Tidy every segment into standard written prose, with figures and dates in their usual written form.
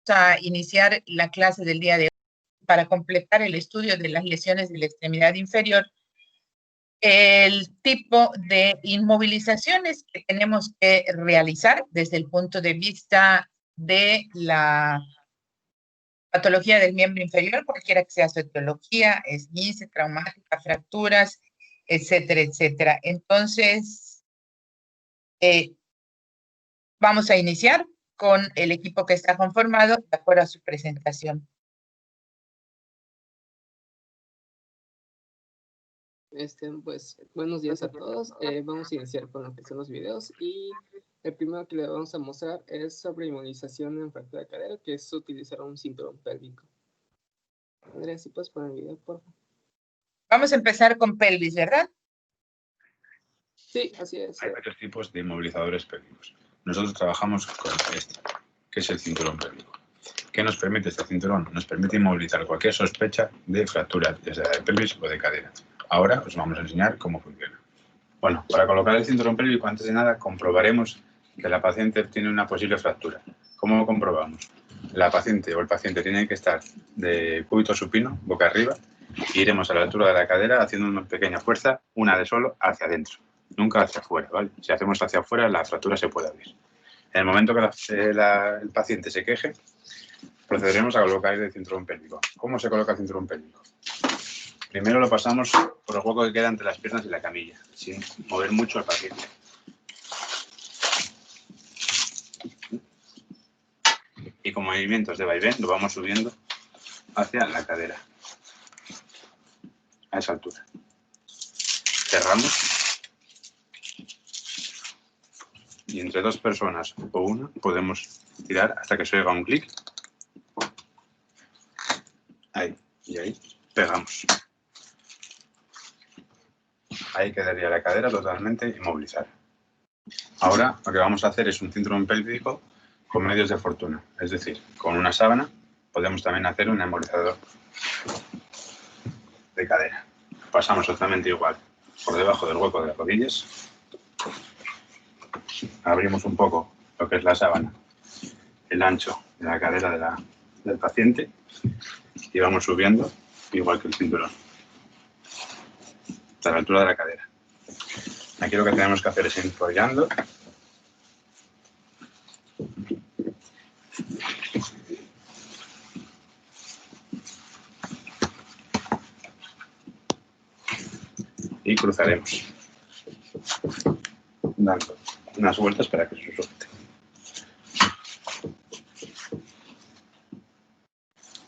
a iniciar la clase del día de hoy para completar el estudio de las lesiones de la extremidad inferior. El tipo de inmovilizaciones que tenemos que realizar desde el punto de vista de la patología del miembro inferior, cualquiera que sea su etiología, esguince, traumática, fracturas, etcétera, etcétera. Entonces, vamos a iniciar con el equipo que está conformado de acuerdo a su presentación. Pues, buenos días a todos. Vamos a iniciar con lo que son los videos y el primero que le vamos a mostrar es sobre inmovilización en fractura de cadera, que es utilizar un cinturón pélvico. Andrea, si puedes poner el video, por favor. Vamos a empezar con pelvis, ¿verdad? Sí, así es. Hay varios tipos de inmovilizadores pélvicos. Nosotros trabajamos con este, que es el cinturón pélvico. ¿Qué nos permite este cinturón? Nos permite inmovilizar cualquier sospecha de fractura, ya sea de pelvis o de cadera. Ahora os vamos a enseñar cómo funciona. Bueno, para colocar el cinturón pélvico, antes de nada, comprobaremos que la paciente tiene una posible fractura. ¿Cómo lo comprobamos? La paciente o el paciente tiene que estar de cúbito supino, boca arriba, e iremos a la altura de la cadera haciendo una pequeña fuerza, una de solo, hacia adentro. Nunca hacia afuera, ¿vale? Si hacemos hacia afuera, la fractura se puede abrir. En el momento que el paciente se queje, procederemos a colocar el cinturón pélvico. ¿Cómo se coloca el cinturón pélvico? Primero lo pasamos por el hueco que queda entre las piernas y la camilla, sin mover mucho al paciente. Y con movimientos de vaivén lo vamos subiendo hacia la cadera, a esa altura. Cerramos. Y entre dos personas o una podemos tirar hasta que se oiga un clic. Ahí y ahí pegamos. Ahí quedaría la cadera totalmente inmovilizada. Ahora lo que vamos a hacer es un cinturón pélvico con medios de fortuna. Es decir, con una sábana podemos también hacer un inmovilizador de cadera. Pasamos exactamente igual por debajo del hueco de las rodillas. Abrimos un poco lo que es la sábana, el ancho de la cadera del paciente y vamos subiendo igual que el cinturón hasta la altura de la cadera. Aquí lo que tenemos que hacer es ir enrollando y cruzaremos dando unas vueltas para que se suelte.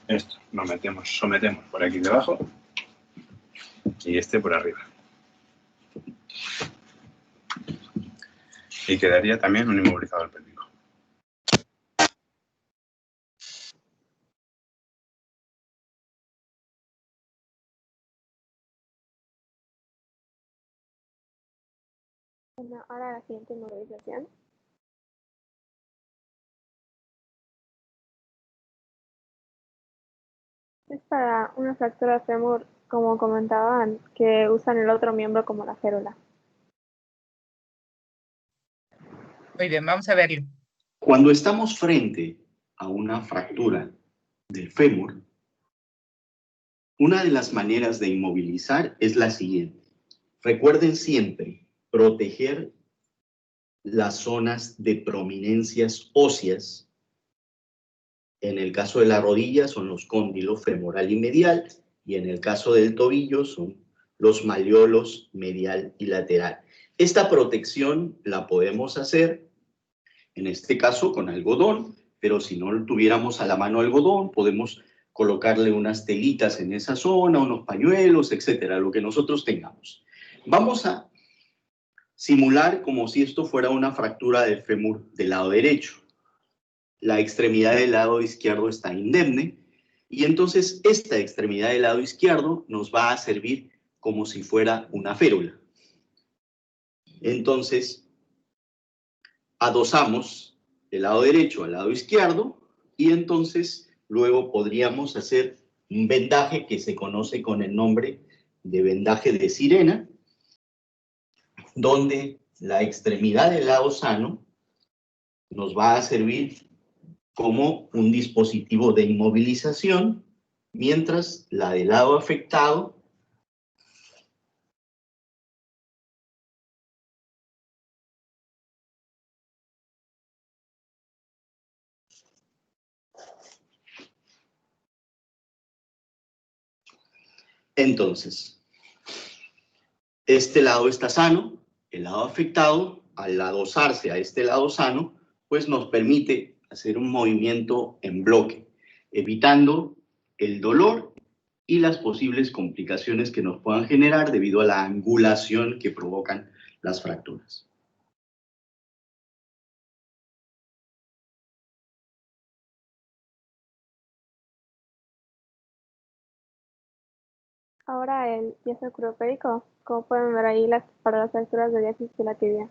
Esto lo sometemos por aquí debajo y este por arriba. Y quedaría también un inmovilizador pélvico. Bueno, ahora la siguiente inmovilización. Es para una fractura fémur, como comentaban, que usan el otro miembro como la férula. Muy bien, vamos a verlo. Cuando estamos frente a una fractura del fémur, una de las maneras de inmovilizar es la siguiente. Recuerden siempre proteger las zonas de prominencias óseas. En el caso de la rodilla son los cóndilos femoral y medial, y en el caso del tobillo son los malleolos medial y lateral. Esta protección la podemos hacer, en este caso, con algodón, pero si no tuviéramos a la mano algodón, podemos colocarle unas telitas en esa zona, unos pañuelos, etcétera, lo que nosotros tengamos. Vamos a simular como si esto fuera una fractura del fémur del lado derecho. La extremidad del lado izquierdo está indemne y entonces esta extremidad del lado izquierdo nos va a servir como si fuera una férula. Entonces, adosamos el lado derecho al lado izquierdo y entonces luego podríamos hacer un vendaje que se conoce con el nombre de vendaje de sirena, donde la extremidad del lado sano nos va a servir como un dispositivo de inmovilización, mientras la del lado afectado entonces, este lado está sano, el lado afectado, al adosarse a este lado sano, pues nos permite hacer un movimiento en bloque, evitando el dolor y las posibles complicaciones que nos puedan generar debido a la angulación que provocan las fracturas. Ahora el yeso acropédico, como pueden ver ahí para las fracturas de diáfisis de la tibia.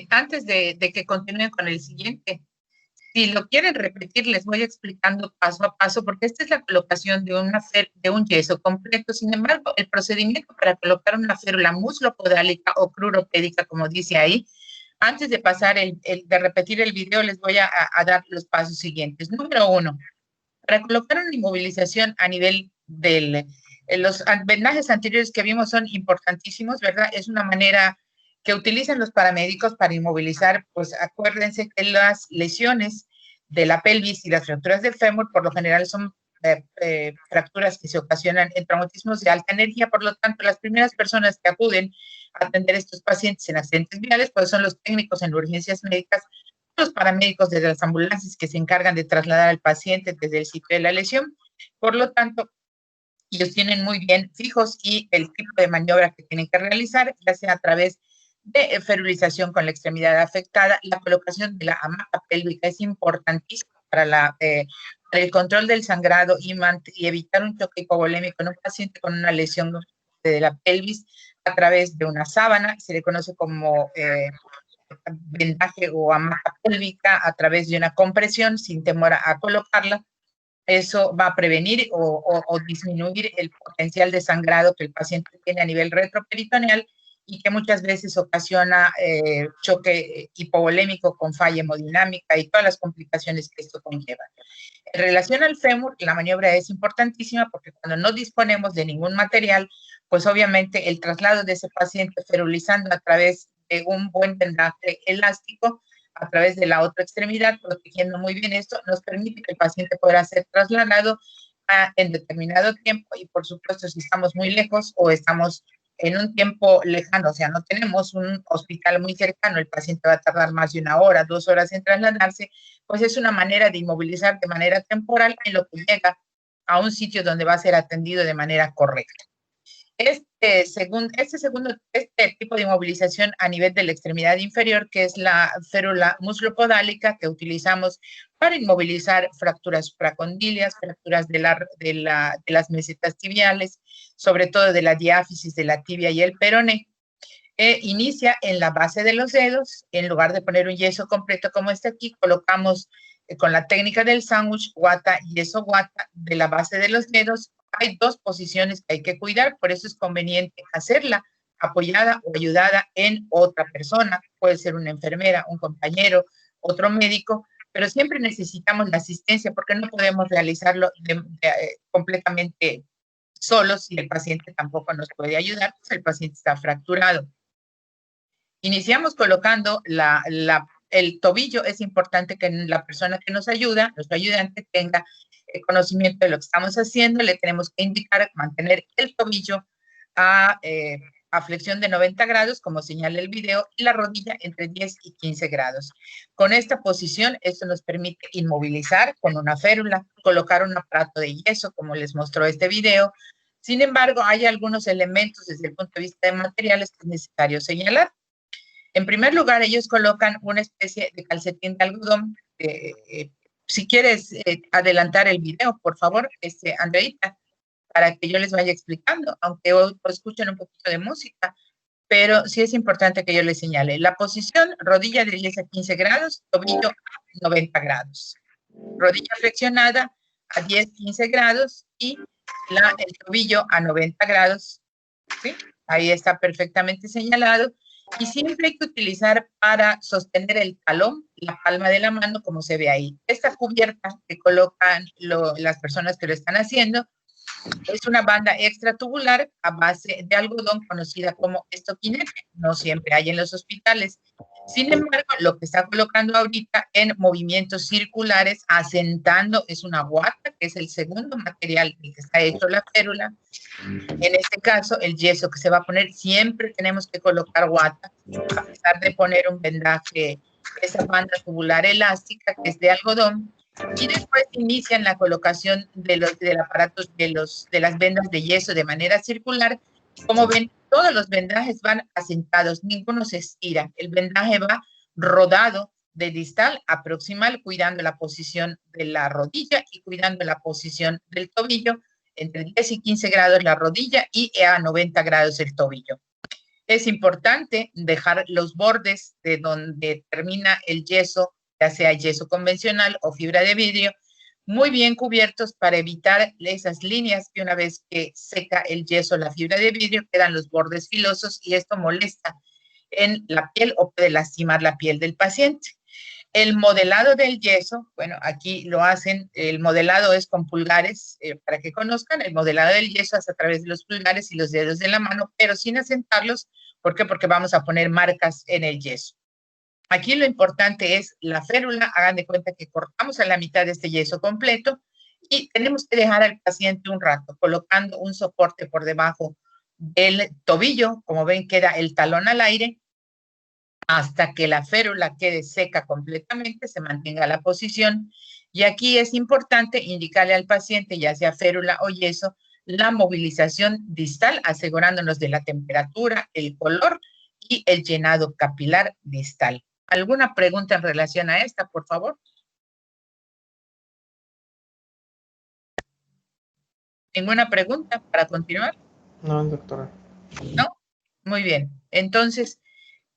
Antes de que continúen con el siguiente, si lo quieren repetir, les voy explicando paso a paso, porque esta es la colocación de un yeso completo. Sin embargo, el procedimiento para colocar una férula muslopodálica o cruropédica, como dice ahí, antes de pasar de repetir el video, les voy a dar los pasos siguientes. Número 1, para colocar una inmovilización a nivel los vendajes anteriores que vimos son importantísimos, ¿verdad? Es una manera que utilizan los paramédicos para inmovilizar, pues acuérdense que las lesiones de la pelvis y las fracturas del fémur por lo general son fracturas que se ocasionan en traumatismos de alta energía, por lo tanto las primeras personas que acuden a atender a estos pacientes en accidentes viales pues son los técnicos en urgencias médicas, los paramédicos desde las ambulancias que se encargan de trasladar al paciente desde el sitio de la lesión. Por lo tanto, ellos tienen muy bien fijos y el tipo de maniobra que tienen que realizar, ya sea a través de ferulización con la extremidad afectada. La colocación de la hamaca pélvica es importantísima para el control del sangrado y evitar un choque hipovolémico en un paciente con una lesión de la pelvis a través de una sábana. Se le conoce como vendaje o hamaca pélvica a través de una compresión sin temor a colocarla. Eso va a prevenir o disminuir el potencial de sangrado que el paciente tiene a nivel retroperitoneal y que muchas veces ocasiona choque hipovolémico con falla hemodinámica y todas las complicaciones que esto conlleva. En relación al fémur, la maniobra es importantísima porque cuando no disponemos de ningún material, pues obviamente el traslado de ese paciente ferulizando a través de un buen vendaje elástico a través de la otra extremidad, protegiendo muy bien esto, nos permite que el paciente pueda ser trasladado en determinado tiempo y por supuesto si estamos muy lejos o estamos en un tiempo lejano, o sea, no tenemos un hospital muy cercano, el paciente va a tardar más de 1 hora, 2 horas en trasladarse, pues es una manera de inmovilizar de manera temporal en lo que llega a un sitio donde va a ser atendido de manera correcta. Este tipo de inmovilización a nivel de la extremidad inferior, que es la férula muslopodálica que utilizamos para inmovilizar fracturas supracondilias, fracturas de las mesetas tibiales, sobre todo de la diáfisis de la tibia y el peroné. Inicia en la base de los dedos. En lugar de poner un yeso completo como este aquí, colocamos con la técnica del sándwich, guata, yeso, guata, de la base de los dedos. Hay 2 posiciones que hay que cuidar, por eso es conveniente hacerla apoyada o ayudada en otra persona. Puede ser una enfermera, un compañero, otro médico, pero siempre necesitamos la asistencia porque no podemos realizarlo completamente solos y el paciente tampoco nos puede ayudar, pues el paciente está fracturado. Iniciamos colocando el tobillo. Es importante que la persona que nos ayuda, nuestro ayudante, tenga el conocimiento de lo que estamos haciendo. Le tenemos que indicar mantener el tobillo a flexión de 90 grados, como señala el video, y la rodilla entre 10 y 15 grados. Con esta posición, esto nos permite inmovilizar con una férula, colocar un aparato de yeso, como les mostró este video. Sin embargo, hay algunos elementos desde el punto de vista de materiales que es necesario señalar. En primer lugar, ellos colocan una especie de calcetín de algodón. Si quieres adelantar el video, por favor, Andreita, para que yo les vaya explicando, aunque hoy escuchen un poquito de música, pero sí es importante que yo les señale. La posición, rodilla de 10 a 15 grados, tobillo a 90 grados. Rodilla flexionada a 10, 15 grados y el tobillo a 90 grados. ¿Sí? Ahí está perfectamente señalado. Y siempre hay que utilizar para sostener el talón, la palma de la mano, como se ve ahí. Esta cubierta que colocan las personas que lo están haciendo es una banda extratubular a base de algodón conocida como estoquinete. No siempre hay en los hospitales. Sin embargo, lo que está colocando ahorita en movimientos circulares, asentando, es una guata, que es el segundo material del que está hecho la férula. En este caso, el yeso que se va a poner, siempre tenemos que colocar guata, a pesar de poner un vendaje, esa banda tubular elástica que es de algodón, y después inician la colocación del aparato de las vendas de yeso de manera circular. Como ven, todos los vendajes van asentados, ninguno se estira. El vendaje va rodado de distal a proximal, cuidando la posición de la rodilla y cuidando la posición del tobillo, entre 10 y 15 grados la rodilla y a 90 grados el tobillo. Es importante dejar los bordes de donde termina el yeso, ya sea yeso convencional o fibra de vidrio, muy bien cubiertos para evitar esas líneas que una vez que seca el yeso, la fibra de vidrio, quedan los bordes filosos y esto molesta en la piel o puede lastimar la piel del paciente. El modelado del yeso, bueno, aquí lo hacen, el modelado es con pulgares, para que conozcan, el modelado del yeso es a través de los pulgares y los dedos de la mano, pero sin asentarlos. ¿Por qué? Porque vamos a poner marcas en el yeso. Aquí lo importante es la férula. Hagan de cuenta que cortamos a la mitad de este yeso completo y tenemos que dejar al paciente un rato colocando un soporte por debajo del tobillo. Como ven, queda el talón al aire hasta que la férula quede seca completamente, se mantenga la posición. Y aquí es importante indicarle al paciente, ya sea férula o yeso, la movilización distal, asegurándonos de la temperatura, el color y el llenado capilar distal. ¿Alguna pregunta en relación a esta, por favor? ¿Ninguna pregunta para continuar? No, doctora. ¿No? Muy bien. Entonces,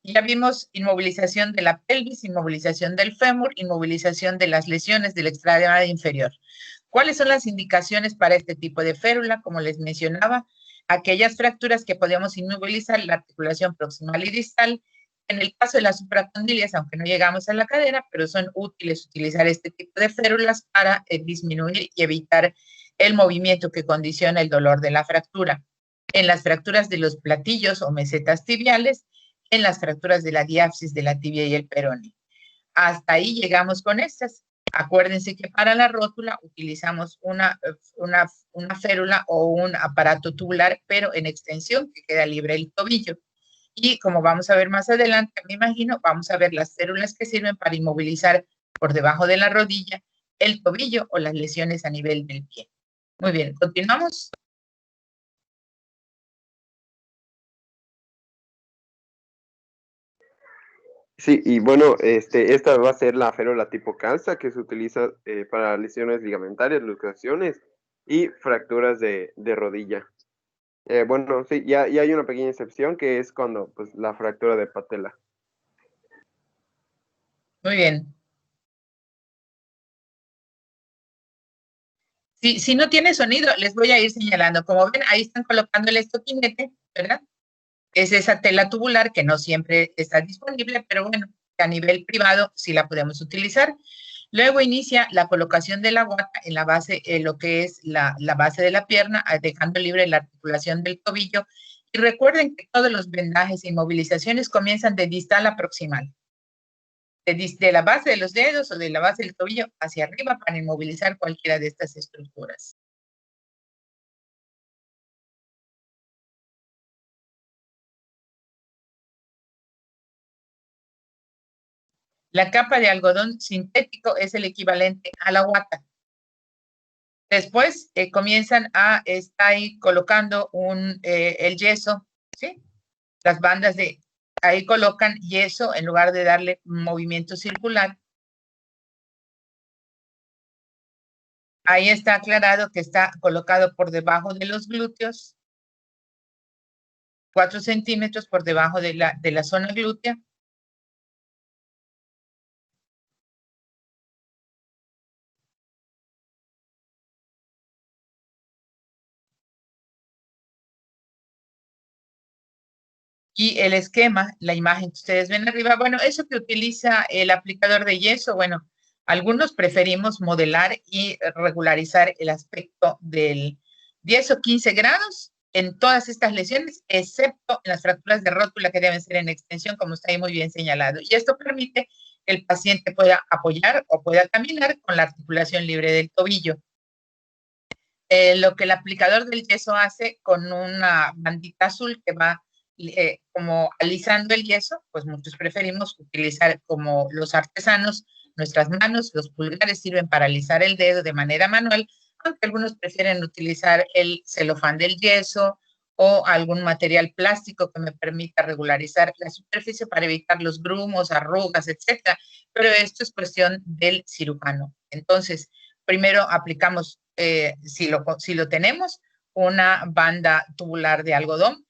ya vimos inmovilización de la pelvis, inmovilización del fémur, inmovilización de las lesiones de la extremidad inferior. ¿Cuáles son las indicaciones para este tipo de férula? Como les mencionaba, aquellas fracturas que podemos inmovilizar, la articulación proximal y distal. En el caso de las supracondilias, aunque no llegamos a la cadera, pero son útiles utilizar este tipo de férulas para disminuir y evitar el movimiento que condiciona el dolor de la fractura. En las fracturas de los platillos o mesetas tibiales, en las fracturas de la diáfisis de la tibia y el peroné. Hasta ahí llegamos con estas. Acuérdense que para la rótula utilizamos una férula o un aparato tubular, pero en extensión, que queda libre el tobillo. Y como vamos a ver más adelante, me imagino, vamos a ver las férulas que sirven para inmovilizar por debajo de la rodilla el tobillo o las lesiones a nivel del pie. Muy bien, continuamos. Sí, y bueno, esta va a ser la férula tipo calza que se utiliza para lesiones ligamentarias, luxaciones y fracturas de rodilla. Bueno, sí, ya hay una pequeña excepción que es cuando pues, la fractura de patela. Muy bien. Si no tiene sonido, les voy a ir señalando. Como ven, ahí están colocando el estoquinete, ¿verdad? Es esa tela tubular que no siempre está disponible, pero bueno, a nivel privado sí la podemos utilizar. Luego inicia la colocación de la guata en la base, lo que es la base de la pierna, dejando libre la articulación del tobillo. Y recuerden que todos los vendajes e inmovilizaciones comienzan de distal a proximal. De la base de los dedos o de la base del tobillo hacia arriba para inmovilizar cualquiera de estas estructuras. La capa de algodón sintético es el equivalente a la guata. Después comienzan está ahí colocando el yeso, ¿sí? Las bandas ahí colocan yeso en lugar de darle movimiento circular. Ahí está aclarado que está colocado por debajo de los glúteos, 4 centímetros por debajo de la zona glútea. Y el esquema, la imagen que ustedes ven arriba, bueno, eso que utiliza el aplicador de yeso, bueno, algunos preferimos modelar y regularizar el aspecto del 10 o 15 grados en todas estas lesiones, excepto en las fracturas de rótula que deben ser en extensión, como está ahí muy bien señalado. Y esto permite que el paciente pueda apoyar o pueda caminar con la articulación libre del tobillo. Lo que el aplicador del yeso hace con una bandita azul que va como alisando el yeso, pues muchos preferimos utilizar como los artesanos nuestras manos, los pulgares sirven para alisar el dedo de manera manual, aunque algunos prefieren utilizar el celofán del yeso o algún material plástico que me permita regularizar la superficie para evitar los grumos, arrugas, etcétera. Pero esto es cuestión del cirujano. Entonces, primero aplicamos, si lo tenemos, una banda tubular de algodón.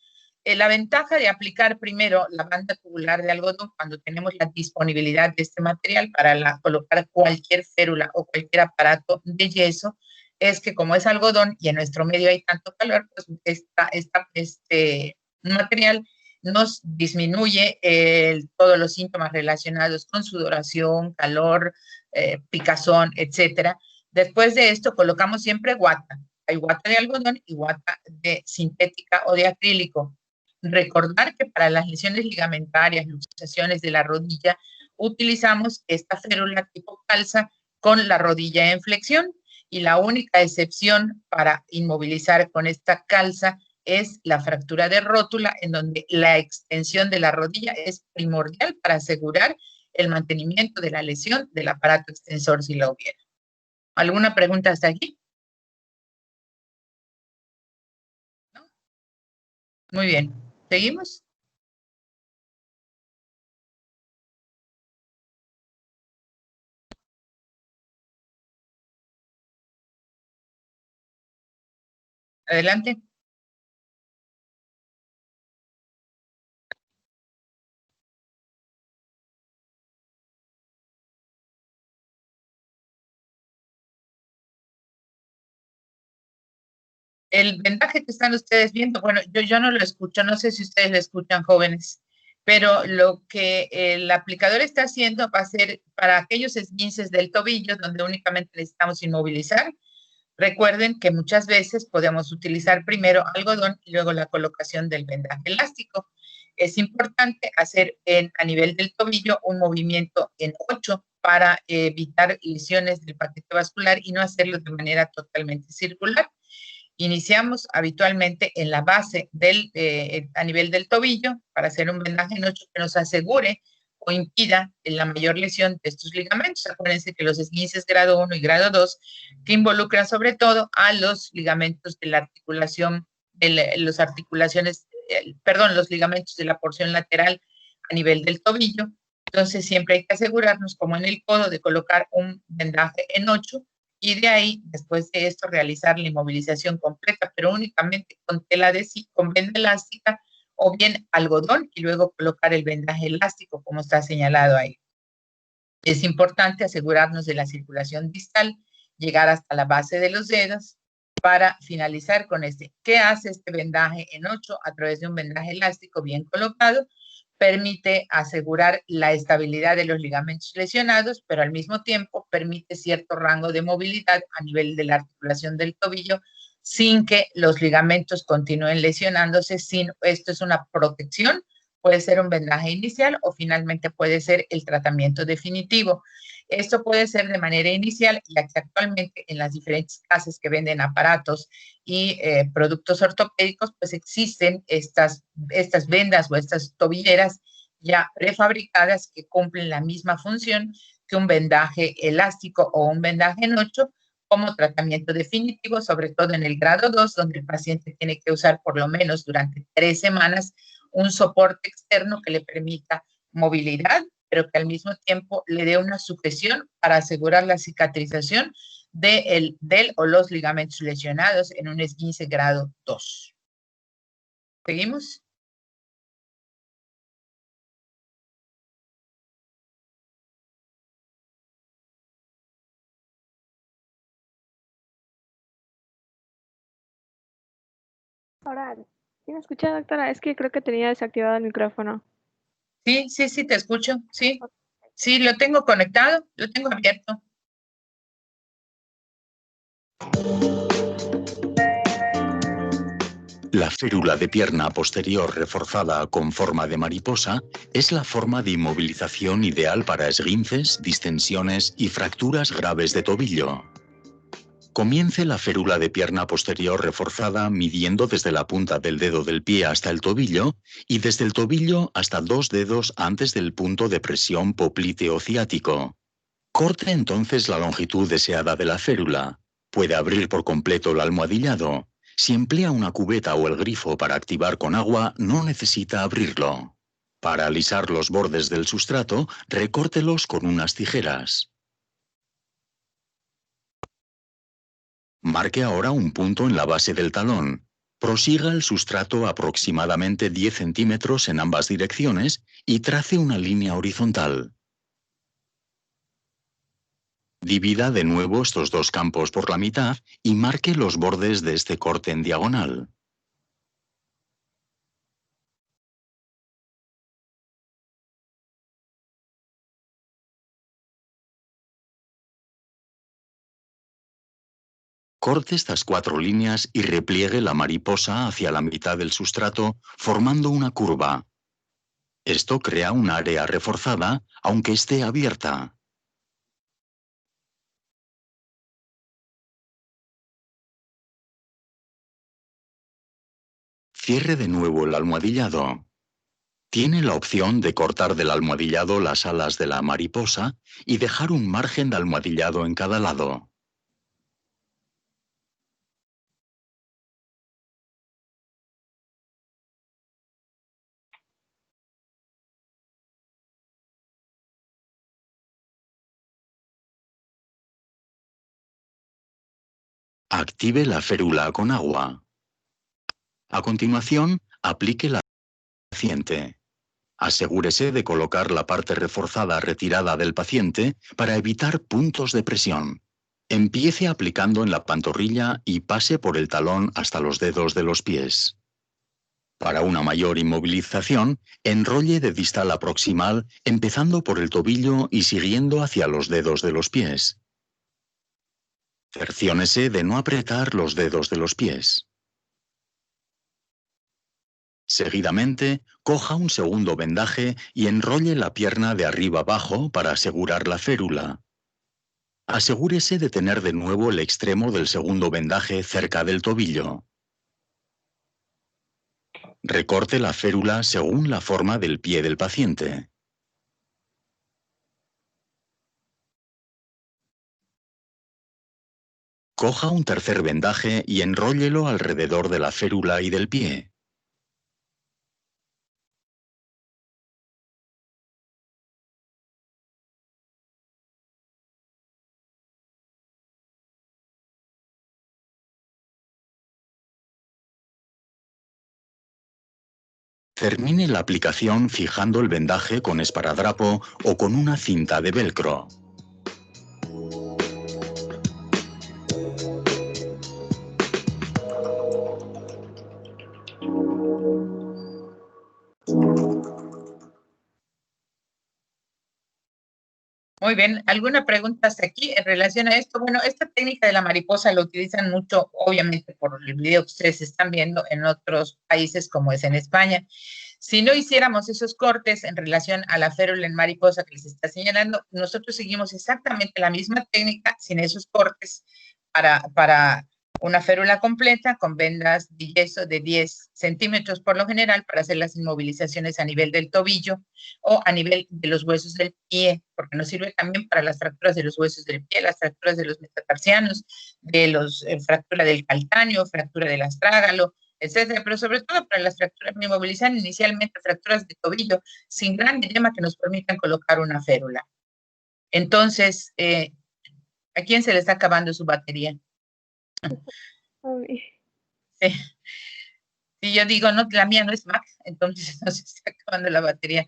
La ventaja de aplicar primero la banda tubular de algodón cuando tenemos la disponibilidad de este material para colocar cualquier férula o cualquier aparato de yeso es que como es algodón y en nuestro medio hay tanto calor, pues este material nos disminuye todos los síntomas relacionados con sudoración, calor, picazón, etcétera. Después de esto colocamos siempre guata. Hay guata de algodón y guata de sintética o de acrílico. Recordar que para las lesiones ligamentarias, luxaciones de la rodilla, utilizamos esta férula tipo calza con la rodilla en flexión y la única excepción para inmovilizar con esta calza es la fractura de rótula, en donde la extensión de la rodilla es primordial para asegurar el mantenimiento de la lesión del aparato extensor si la hubiera. ¿Alguna pregunta hasta aquí? ¿No? Muy bien. ¿Seguimos? Adelante. El vendaje que están ustedes viendo, bueno, yo no lo escucho, no sé si ustedes lo escuchan, jóvenes, pero lo que el aplicador está haciendo va a ser para aquellos esguinces del tobillo donde únicamente necesitamos inmovilizar. Recuerden que muchas veces podemos utilizar primero algodón y luego la colocación del vendaje elástico. Es importante hacer a nivel del tobillo un movimiento en 8 para evitar lesiones del paquete vascular y no hacerlo de manera totalmente circular. Iniciamos habitualmente en la base a nivel del tobillo para hacer un vendaje en 8 que nos asegure o impida la mayor lesión de estos ligamentos. Acuérdense que los esguinces grado 1 y grado 2, que involucran sobre todo a los ligamentos de la articulación, los ligamentos de la porción lateral a nivel del tobillo. Entonces siempre hay que asegurarnos, como en el codo, de colocar un vendaje en 8 y de ahí, después de esto, realizar la inmovilización completa, pero únicamente con con venda elástica o bien algodón y luego colocar el vendaje elástico, como está señalado ahí. Es importante asegurarnos de la circulación distal, llegar hasta la base de los dedos para finalizar con este. ¿Qué hace este vendaje en 8 a través de un vendaje elástico bien colocado? Permite asegurar la estabilidad de los ligamentos lesionados, pero al mismo tiempo permite cierto rango de movilidad a nivel de la articulación del tobillo sin que los ligamentos continúen lesionándose. Esto es una protección, puede ser un vendaje inicial o finalmente puede ser el tratamiento definitivo. Esto puede ser de manera inicial, ya que actualmente en las diferentes casas que venden aparatos y productos ortopédicos, pues existen estas vendas o estas tobilleras ya prefabricadas que cumplen la misma función que un vendaje elástico o un vendaje en 8 como tratamiento definitivo, sobre todo en el grado 2, donde el paciente tiene que usar por lo menos durante 3 semanas un soporte externo que le permita movilidad, pero que al mismo tiempo le dé una sujeción para asegurar la cicatrización del o los ligamentos lesionados en un esguince grado 2. ¿Seguimos? Ahora, ¿sí me escucha, doctora? Es que creo que tenía desactivado el micrófono. Sí, te escucho, sí. Sí, lo tengo conectado, lo tengo abierto. La férula de pierna posterior reforzada con forma de mariposa es la forma de inmovilización ideal para esguinces, distensiones y fracturas graves de tobillo. Comience la férula de pierna posterior reforzada midiendo desde la punta del dedo del pie hasta el tobillo y desde el tobillo hasta 2 dedos antes del punto de presión popliteo ciático. Corte entonces la longitud deseada de la férula. Puede abrir por completo el almohadillado. Si emplea una cubeta o el grifo para activar con agua, no necesita abrirlo. Para alisar los bordes del sustrato, recórtelos con unas tijeras. Marque ahora un punto en la base del talón. Prosiga el sustrato aproximadamente 10 centímetros en ambas direcciones y trace una línea horizontal. Divida de nuevo estos dos campos por la mitad y marque los bordes de este corte en diagonal. Corte estas 4 líneas y repliegue la mariposa hacia la mitad del sustrato formando una curva. Esto crea un área reforzada, aunque esté abierta. Cierre de nuevo el almohadillado. Tiene la opción de cortar del almohadillado las alas de la mariposa y dejar un margen de almohadillado en cada lado. Active la férula con agua. A continuación, aplique la paciente. Asegúrese de colocar la parte reforzada retirada del paciente para evitar puntos de presión. Empiece aplicando en la pantorrilla y pase por el talón hasta los dedos de los pies. Para una mayor inmovilización, enrolle de distal a proximal empezando por el tobillo y siguiendo hacia los dedos de los pies. Cerciónese de no apretar los dedos de los pies. Seguidamente, coja un segundo vendaje y enrolle la pierna de arriba abajo para asegurar la férula. Asegúrese de tener de nuevo el extremo del segundo vendaje cerca del tobillo. Recorte la férula según la forma del pie del paciente. Coja un tercer vendaje y enróllelo alrededor de la férula y del pie. Termine la aplicación fijando el vendaje con esparadrapo o con una cinta de velcro. Muy bien, ¿alguna pregunta hasta aquí en relación a esto? Bueno, esta técnica de la mariposa la utilizan mucho, obviamente, por el video que ustedes están viendo en otros países como es en España. Si no hiciéramos esos cortes en relación a la férula en mariposa que les está señalando, nosotros seguimos exactamente la misma técnica sin esos cortes para una férula completa con vendas de yeso de 10 centímetros por lo general para hacer las inmovilizaciones a nivel del tobillo o a nivel de los huesos del pie, porque nos sirve también para las fracturas de los huesos del pie, las fracturas de los metatarsianos, de los fractura del calcáneo, fractura del astrágalo, etcétera, pero sobre todo para las fracturas, me inmovilizan inicialmente fracturas de tobillo sin gran edema que nos permitan colocar una férula. Entonces, ¿a quién se le está acabando su batería? Sí. Y yo digo, no, la mía no es Mac, entonces no se está acabando la batería.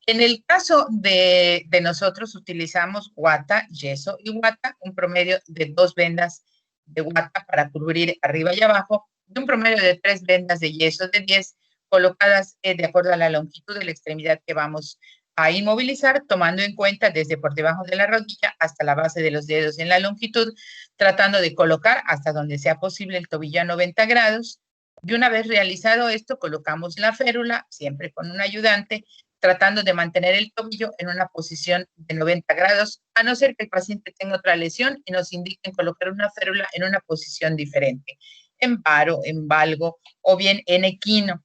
En el caso de nosotros utilizamos guata, yeso y guata, un promedio de 2 vendas de guata para cubrir arriba y abajo, y un promedio de 3 vendas de yeso de 10 colocadas de acuerdo a la longitud de la extremidad que vamos a inmovilizar, tomando en cuenta desde por debajo de la rodilla hasta la base de los dedos en la longitud, tratando de colocar hasta donde sea posible el tobillo a 90 grados. Y una vez realizado esto, colocamos la férula, siempre con un ayudante, tratando de mantener el tobillo en una posición de 90 grados, a no ser que el paciente tenga otra lesión y nos indiquen colocar una férula en una posición diferente, en paro, en valgo o bien en equino.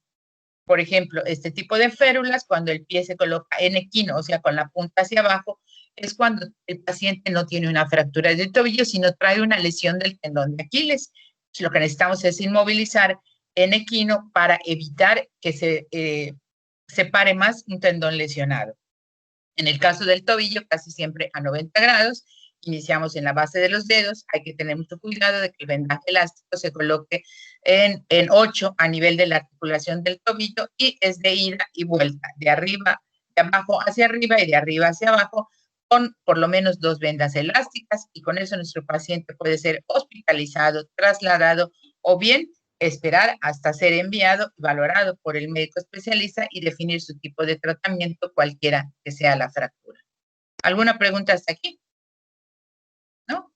Por ejemplo, este tipo de férulas, cuando el pie se coloca en equino, o sea, con la punta hacia abajo, es cuando el paciente no tiene una fractura del tobillo, sino trae una lesión del tendón de Aquiles. Lo que necesitamos es inmovilizar en equino para evitar que se separe más un tendón lesionado. En el caso del tobillo, casi siempre a 90 grados, iniciamos en la base de los dedos, hay que tener mucho cuidado de que el vendaje elástico se coloque en 8 a nivel de la articulación del tobillo y es de ida y vuelta, de arriba, de abajo hacia arriba y de arriba hacia abajo, con por lo menos 2 vendas elásticas y con eso nuestro paciente puede ser hospitalizado, trasladado o bien esperar hasta ser enviado y valorado por el médico especialista y definir su tipo de tratamiento, cualquiera que sea la fractura. ¿Alguna pregunta hasta aquí? ¿No?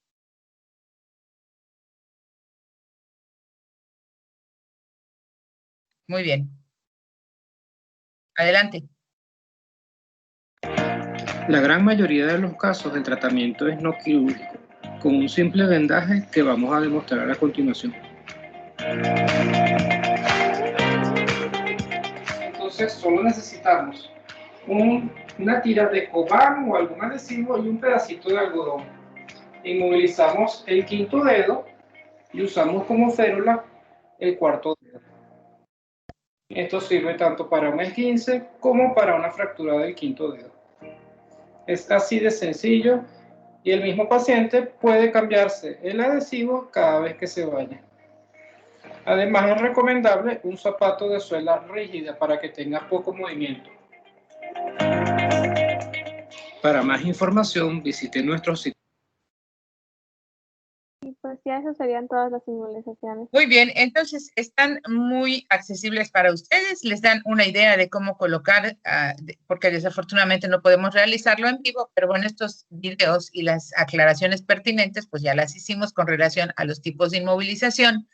Muy bien. Adelante. La gran mayoría de los casos el tratamiento es no quirúrgico, con un simple vendaje que vamos a demostrar a continuación. Entonces solo necesitamos una tira de Coban o algún adhesivo y un pedacito de algodón. Inmovilizamos el quinto dedo y usamos como férula el cuarto dedo. Esto sirve tanto para un esguince como para una fractura del quinto dedo. Es así de sencillo y el mismo paciente puede cambiarse el adhesivo cada vez que se vaya. Además es recomendable un zapato de suela rígida para que tenga poco movimiento. Para más información visite nuestro sitio. Y pues ya esas serían todas las inmovilizaciones. Muy bien, entonces están muy accesibles para ustedes, les dan una idea de cómo colocar, porque desafortunadamente no podemos realizarlo en vivo, pero bueno, estos videos y las aclaraciones pertinentes, pues ya las hicimos con relación a los tipos de inmovilización,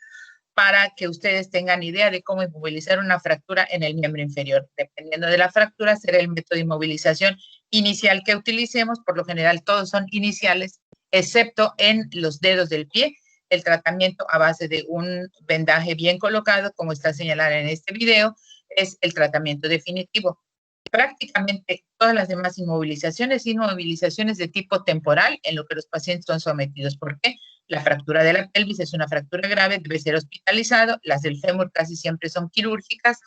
para que ustedes tengan idea de cómo inmovilizar una fractura en el miembro inferior. Dependiendo de la fractura, será el método de inmovilización inicial que utilicemos. Por lo general, todos son iniciales, excepto en los dedos del pie. El tratamiento a base de un vendaje bien colocado, como está señalado en este video, es el tratamiento definitivo. Prácticamente todas las demás inmovilizaciones de tipo temporal en lo que los pacientes son sometidos. ¿Por qué? La fractura de la pelvis es una fractura grave, debe ser hospitalizado. Las del fémur casi siempre son quirúrgicas.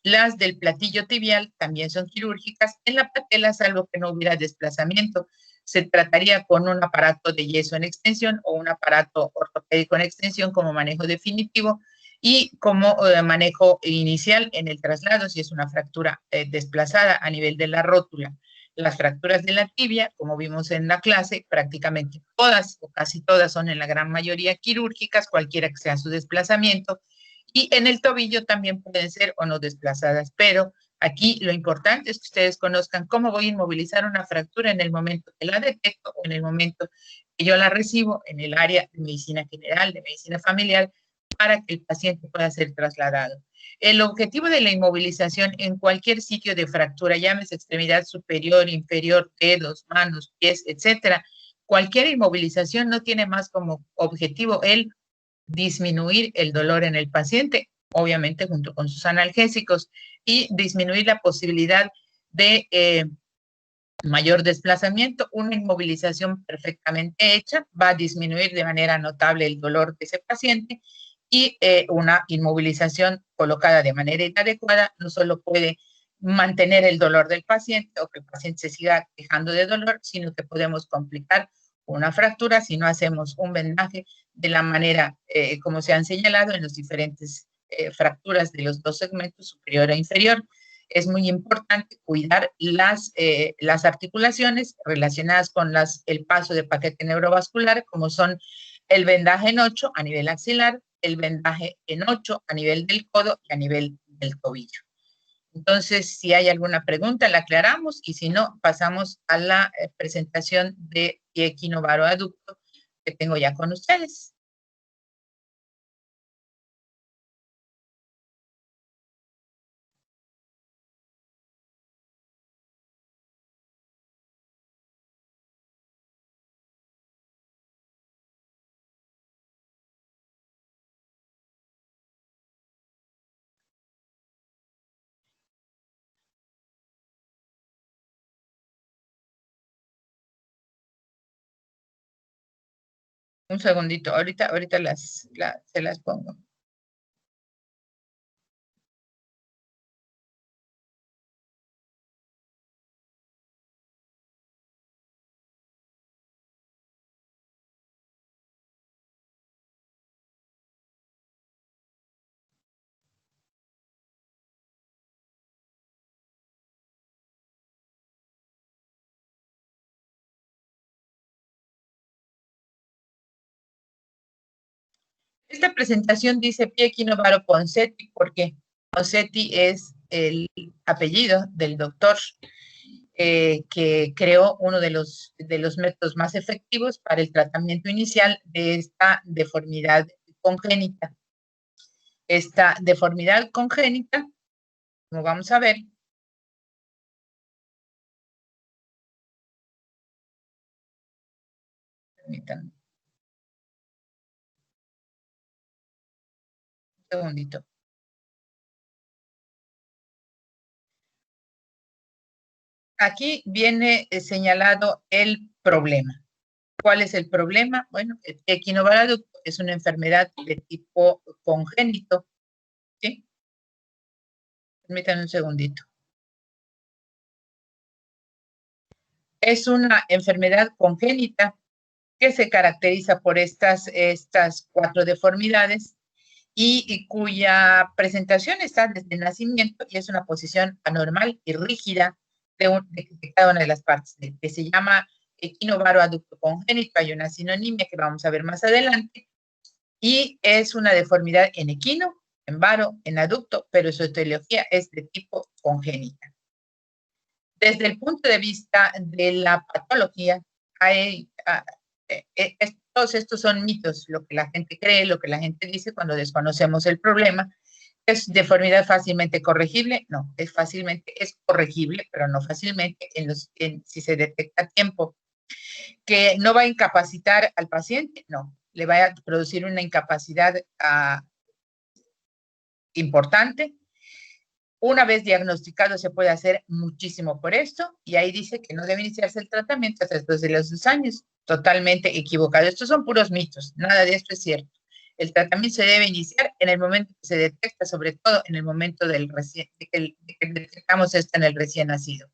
Las del platillo tibial también son quirúrgicas. En la patela, salvo que no hubiera desplazamiento, se trataría con un aparato de yeso en extensión o un aparato ortopédico en extensión como manejo definitivo y como manejo inicial en el traslado si es una fractura desplazada a nivel de la rótula. Las fracturas de la tibia, como vimos en la clase, prácticamente todas o casi todas son en la gran mayoría quirúrgicas, cualquiera que sea su desplazamiento. Y en el tobillo también pueden ser o no desplazadas, pero aquí lo importante es que ustedes conozcan cómo voy a inmovilizar una fractura en el momento que la detecto o en el momento que yo la recibo en el área de medicina general, de medicina familiar, para que el paciente pueda ser trasladado. El objetivo de la inmovilización en cualquier sitio de fractura, llámese extremidad superior, inferior, dedos, manos, pies, etcétera, cualquier inmovilización no tiene más como objetivo el disminuir el dolor en el paciente, obviamente junto con sus analgésicos, y disminuir la posibilidad de mayor desplazamiento. Una inmovilización perfectamente hecha va a disminuir de manera notable el dolor de ese paciente y una inmovilización colocada de manera inadecuada no solo puede mantener el dolor del paciente o que el paciente se siga quejando de dolor, sino que podemos complicar una fractura si no hacemos un vendaje de la manera como se han señalado en los diferentes fracturas de los dos segmentos superior e inferior. Es muy importante cuidar las articulaciones relacionadas con el paso de paquete neurovascular, como son el vendaje en 8 a nivel axilar, el vendaje en 8 a nivel del codo y a nivel del tobillo. Entonces, si hay alguna pregunta, la aclaramos y si no, pasamos a la presentación de pie equinovaro aducto que tengo ya con ustedes. Un segundito, ahorita se las pongo. Esta presentación dice pie equinovaro Ponseti, porque Ponseti es el apellido del doctor que creó uno de los métodos más efectivos para el tratamiento inicial de esta deformidad congénita. Esta deformidad congénita, como vamos a ver, permítanme un segundito. Aquí viene señalado el problema. ¿Cuál es el problema? Bueno, el pie equinovaro aducto es una enfermedad de tipo congénito, ¿sí? Permítanme un segundito. Es una enfermedad congénita que se caracteriza por estas 4 deformidades y cuya presentación está desde el nacimiento y es una posición anormal y rígida de cada una de las partes, que se llama equinovaro aducto congénito. Hay una sinonimia que vamos a ver más adelante y es una deformidad en equino, en varo, en aducto, pero su etiología es de tipo congénita. Desde el punto de vista de la patología, todos estos son mitos, lo que la gente cree, lo que la gente dice cuando desconocemos el problema. ¿Es deformidad fácilmente corregible? No, es corregible, pero no fácilmente si se detecta a tiempo. ¿Que no va a incapacitar al paciente? No, le va a producir una incapacidad importante. Una vez diagnosticado se puede hacer muchísimo por esto y ahí dice que no debe iniciarse el tratamiento hasta después de los 2 años. Totalmente equivocado. Estos son puros mitos. Nada de esto es cierto. El tratamiento se debe iniciar en el momento que se detecta, sobre todo en el momento de que detectamos esto en el recién nacido.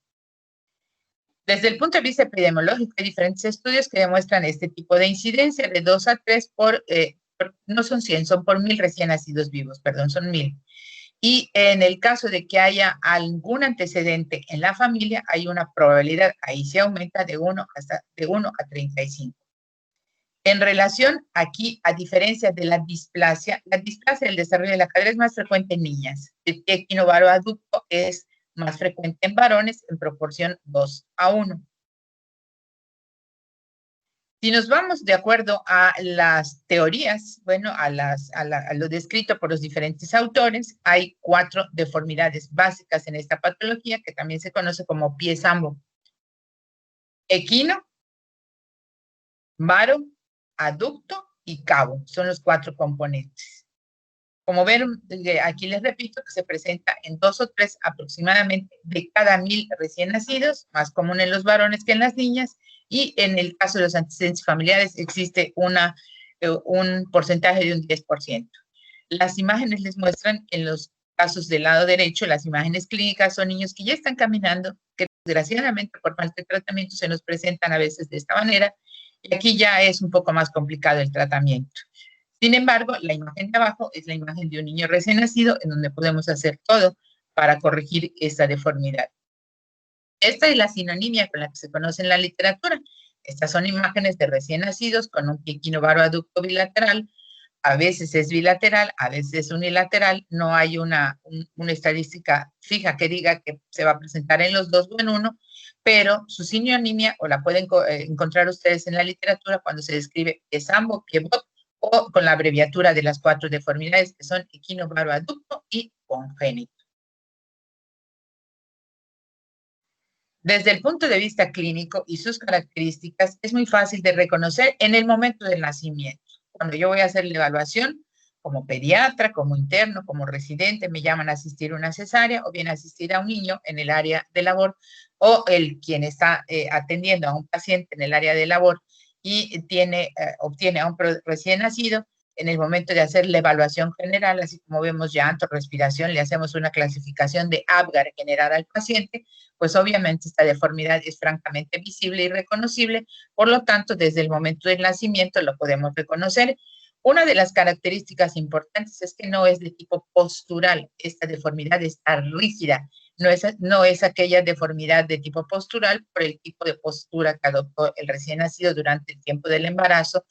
Desde el punto de vista epidemiológico, hay diferentes estudios que demuestran este tipo de incidencia de 2 a 3 no son 100, son por 1000 recién nacidos vivos, perdón, son 1000. Y en el caso de que haya algún antecedente en la familia, hay una probabilidad, ahí se aumenta de 1 a 35. En relación aquí, a diferencia de la displasia del desarrollo de la cadera es más frecuente en niñas. El pie equinovaroaducto es más frecuente en varones en proporción 2 a 1. Si nos vamos de acuerdo a las teorías, bueno, a lo descrito por los diferentes autores, hay 4 deformidades básicas en esta patología que también se conoce como pie sambo. Equino, varo, aducto y cabo son los 4 componentes. Como ven, aquí les repito que se presenta en 2 o 3 aproximadamente de cada 1000 recién nacidos, más común en los varones que en las niñas, y en el caso de los antecedentes familiares existe un porcentaje de un 10%. Las imágenes les muestran en los casos del lado derecho, las imágenes clínicas son niños que ya están caminando, que desgraciadamente por falta de tratamiento se nos presentan a veces de esta manera, y aquí ya es un poco más complicado el tratamiento. Sin embargo, la imagen de abajo es la imagen de un niño recién nacido en donde podemos hacer todo para corregir esta deformidad. Esta es la sinonimia con la que se conoce en la literatura. Estas son imágenes de recién nacidos con un pie equinovaroaducto bilateral. A veces es bilateral, a veces es unilateral. No hay una estadística fija que diga que se va a presentar en los dos o en uno, pero su sinonimia, o la pueden encontrar ustedes en la literatura cuando se describe pie sambo, pie bot, o con la abreviatura de las 4 deformidades que son equinovaroaducto y congénito. Desde el punto de vista clínico y sus características, es muy fácil de reconocer en el momento del nacimiento. Cuando yo voy a hacer la evaluación, como pediatra, como interno, como residente, me llaman a asistir a una cesárea o bien asistir a un niño en el área de labor, o quien está atendiendo a un paciente en el área de labor y obtiene a un recién nacido. En el momento de hacer la evaluación general, así como vemos llanto, respiración, le hacemos una clasificación de Apgar general al paciente, pues obviamente esta deformidad es francamente visible y reconocible, por lo tanto, desde el momento del nacimiento lo podemos reconocer. Una de las características importantes es que no es de tipo postural, esta deformidad está rígida, no es aquella deformidad de tipo postural por el tipo de postura que adoptó el recién nacido durante el tiempo del embarazo.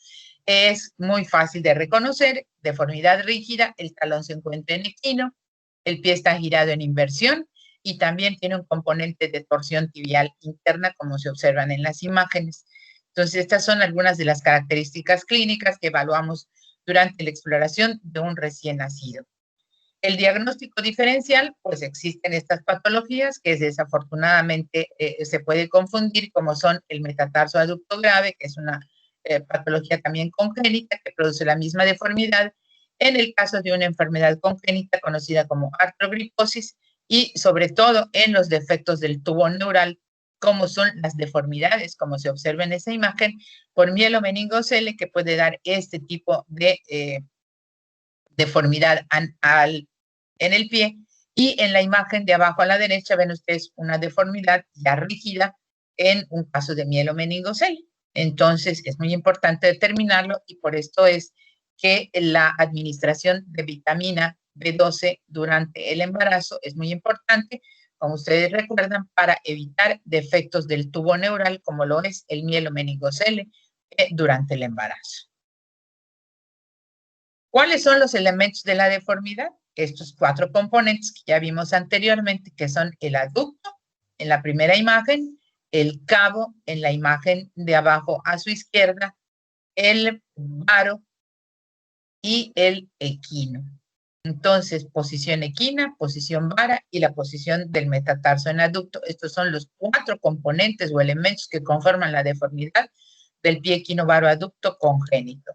Es muy fácil de reconocer, deformidad rígida, el talón se encuentra en equino, el pie está girado en inversión y también tiene un componente de torsión tibial interna, como se observan en las imágenes. Entonces, estas son algunas de las características clínicas que evaluamos durante la exploración de un recién nacido. El diagnóstico diferencial, pues existen estas patologías que desafortunadamente se puede confundir, como son el metatarso aducto grave, que es una patología también congénita que produce la misma deformidad, en el caso de una enfermedad congénita conocida como artrogriposis, y sobre todo en los defectos del tubo neural, como son las deformidades, como se observa en esa imagen, por mielomeningocele, que puede dar este tipo de deformidad en el pie. Y en la imagen de abajo a la derecha ven ustedes una deformidad ya rígida en un caso de mielomeningocele. Entonces es muy importante determinarlo y por esto es que la administración de vitamina B12 durante el embarazo es muy importante, como ustedes recuerdan, para evitar defectos del tubo neural como lo es el mielomeningocele durante el embarazo. ¿Cuáles son los elementos de la deformidad? Estos 4 componentes que ya vimos anteriormente, que son el aducto en la primera imagen, el cabo en la imagen de abajo a su izquierda, el varo y el equino. Entonces, posición equina, posición vara y la posición del metatarso en aducto. Estos son los 4 componentes o elementos que conforman la deformidad del pie equino-varo-aducto congénito.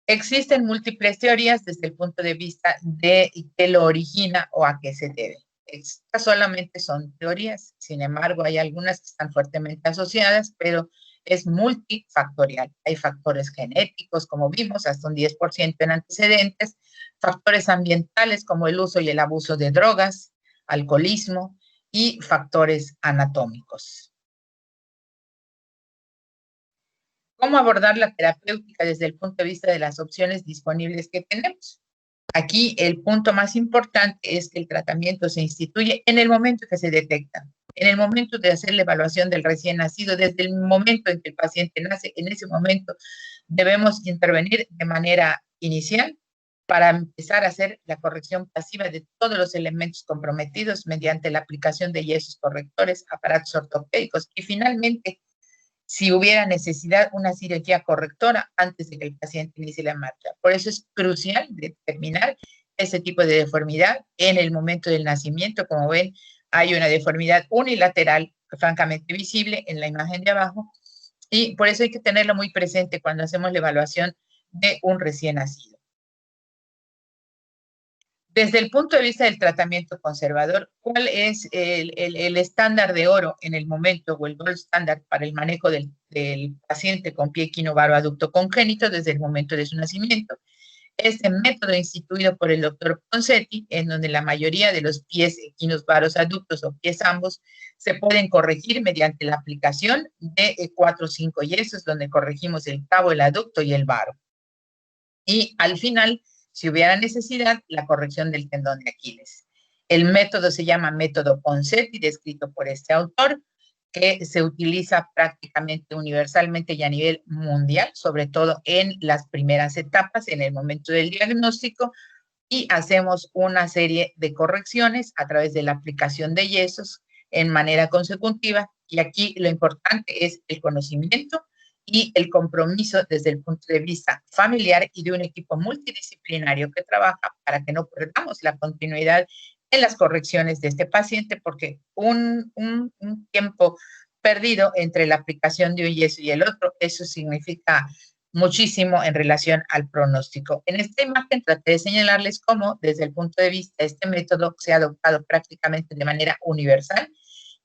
Existen múltiples teorías desde el punto de vista de qué lo origina o a qué se debe. Estas solamente son teorías, sin embargo, hay algunas que están fuertemente asociadas, pero es multifactorial. Hay factores genéticos, como vimos, hasta un 10% en antecedentes, factores ambientales como el uso y el abuso de drogas, alcoholismo y factores anatómicos. ¿Cómo abordar la terapéutica desde el punto de vista de las opciones disponibles que tenemos? Aquí el punto más importante es que el tratamiento se instituye en el momento que se detecta, en el momento de hacer la evaluación del recién nacido, desde el momento en que el paciente nace, en ese momento debemos intervenir de manera inicial para empezar a hacer la corrección pasiva de todos los elementos comprometidos mediante la aplicación de yesos correctores, aparatos ortopédicos y finalmente, si hubiera necesidad, una cirugía correctora antes de que el paciente inicie la marcha. Por eso es crucial determinar ese tipo de deformidad en el momento del nacimiento. Como ven, hay una deformidad unilateral francamente visible en la imagen de abajo y por eso hay que tenerlo muy presente cuando hacemos la evaluación de un recién nacido. Desde el punto de vista del tratamiento conservador, ¿cuál es el estándar de oro en el momento o el gold standard para el manejo del paciente con pie equino-varo-aducto congénito desde el momento de su nacimiento? Este método instituido por el doctor Ponseti, en donde la mayoría de los pies equinos varos aductos o pies ambos se pueden corregir mediante la aplicación de 4 o 5 yesos, donde corregimos el cabo, el aducto y el varo. Y al final, si hubiera necesidad, la corrección del tendón de Aquiles. El método se llama método Ponseti, descrito por este autor, que se utiliza prácticamente universalmente y a nivel mundial, sobre todo en las primeras etapas, en el momento del diagnóstico, y hacemos una serie de correcciones a través de la aplicación de yesos en manera consecutiva, y aquí lo importante es el conocimiento y el compromiso desde el punto de vista familiar y de un equipo multidisciplinario que trabaja para que no perdamos la continuidad en las correcciones de este paciente, porque un tiempo perdido entre la aplicación de un yeso y el otro, eso significa muchísimo en relación al pronóstico. En esta imagen traté de señalarles cómo, desde el punto de vista de este método, se ha adoptado prácticamente de manera universal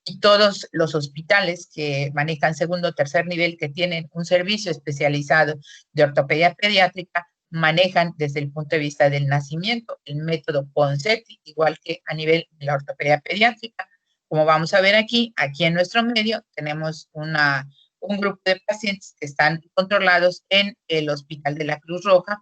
y todos los hospitales que manejan segundo o tercer nivel, que tienen un servicio especializado de ortopedia pediátrica, manejan desde el punto de vista del nacimiento el método Ponseti, igual que a nivel de la ortopedia pediátrica. Como vamos a ver aquí en nuestro medio, tenemos un grupo de pacientes que están controlados en el Hospital de la Cruz Roja,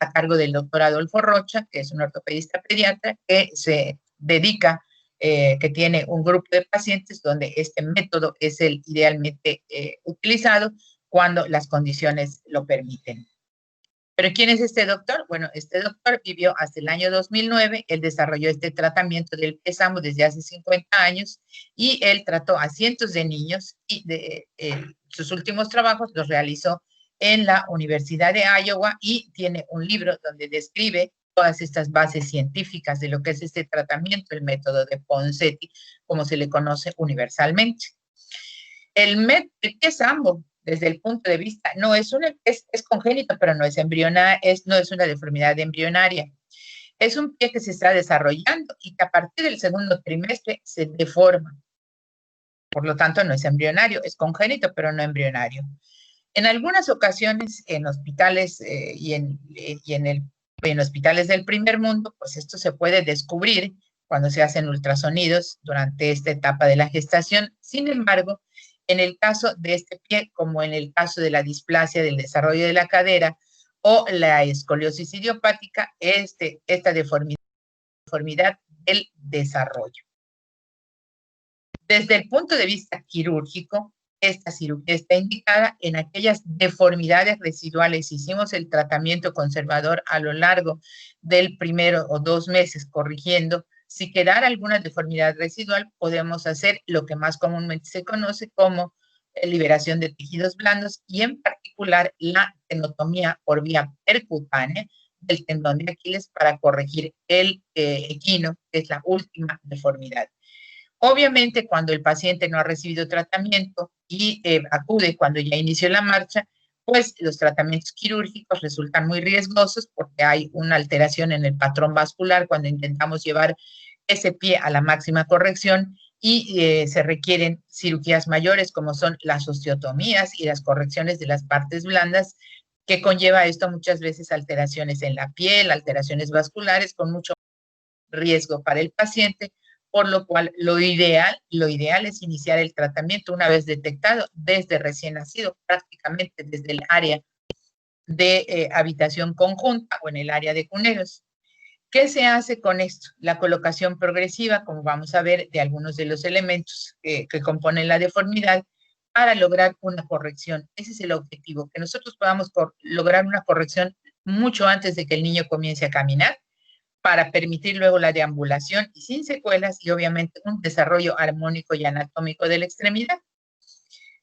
a cargo del doctor Adolfo Rocha, que es un ortopedista pediatra que se dedica, que tiene un grupo de pacientes donde este método es el idealmente utilizado cuando las condiciones lo permiten. ¿Pero quién es este doctor? Bueno, este doctor vivió hasta el año 2009, él desarrolló este tratamiento del pie sambo desde hace 50 años y él trató a cientos de niños y sus últimos trabajos los realizó en la Universidad de Iowa y tiene un libro donde describe todas estas bases científicas de lo que es este tratamiento, el método de Ponseti, como se le conoce universalmente. El pie sambo, desde el punto de vista, no es es congénito, pero no es no es una deformidad embrionaria. Es un pie que se está desarrollando y que a partir del segundo trimestre se deforma. Por lo tanto, no es embrionario, es congénito, pero no embrionario. En algunas ocasiones, en hospitales y en hospitales del primer mundo, pues esto se puede descubrir cuando se hacen ultrasonidos durante esta etapa de la gestación. Sin embargo, en el caso de este pie, como en el caso de la displasia del desarrollo de la cadera o la escoliosis idiopática, esta deformidad del desarrollo. Desde el punto de vista quirúrgico, esta cirugía está indicada en aquellas deformidades residuales. Hicimos el tratamiento conservador a lo largo del primero o 2 meses corrigiendo. Si quedara alguna deformidad residual, podemos hacer lo que más comúnmente se conoce como liberación de tejidos blandos y en particular la tenotomía por vía percutánea del tendón de Aquiles para corregir el equino, que es la última deformidad. Obviamente, cuando el paciente no ha recibido tratamiento y acude cuando ya inició la marcha, pues los tratamientos quirúrgicos resultan muy riesgosos porque hay una alteración en el patrón vascular cuando intentamos llevar ese pie a la máxima corrección y se requieren cirugías mayores como son las osteotomías y las correcciones de las partes blandas, que conlleva esto muchas veces alteraciones en la piel, alteraciones vasculares con mucho riesgo para el paciente, por lo cual lo ideal es iniciar el tratamiento una vez detectado desde recién nacido, prácticamente desde el área de habitación conjunta o en el área de cuneros. ¿Qué se hace con esto? La colocación progresiva, como vamos a ver, de algunos de los elementos que componen la deformidad para lograr una corrección. Ese es el objetivo, que nosotros podamos lograr una corrección mucho antes de que el niño comience a caminar, para permitir luego la deambulación y sin secuelas y obviamente un desarrollo armónico y anatómico de la extremidad.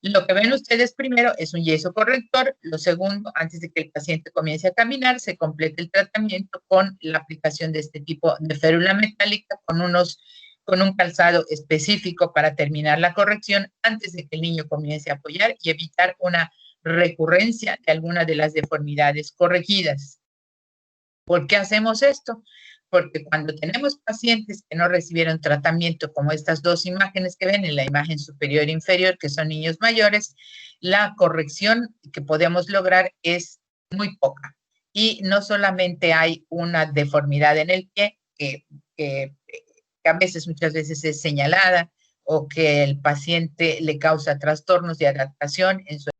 Lo que ven ustedes primero es un yeso corrector. Lo segundo, antes de que el paciente comience a caminar, se completa el tratamiento con la aplicación de este tipo de férula metálica con un calzado específico para terminar la corrección antes de que el niño comience a apoyar y evitar una recurrencia de alguna de las deformidades corregidas. ¿Por qué hacemos esto? Porque cuando tenemos pacientes que no recibieron tratamiento, como estas dos imágenes que ven en la imagen superior e inferior, que son niños mayores, la corrección que podemos lograr es muy poca. Y no solamente hay una deformidad en el pie, que a veces, muchas veces es señalada, o que el paciente le causa trastornos de adaptación en su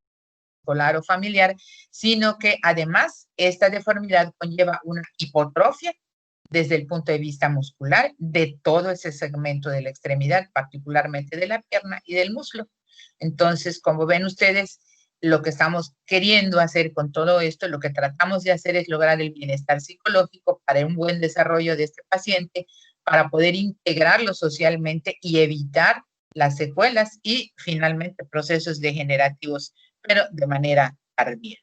escolar o familiar, sino que además esta deformidad conlleva una hipotrofia desde el punto de vista muscular de todo ese segmento de la extremidad, particularmente de la pierna y del muslo. Entonces, como ven ustedes, lo que estamos queriendo hacer con todo esto, lo que tratamos de hacer es lograr el bienestar psicológico para un buen desarrollo de este paciente, para poder integrarlo socialmente y evitar las secuelas y finalmente procesos degenerativos, pero de manera tardía.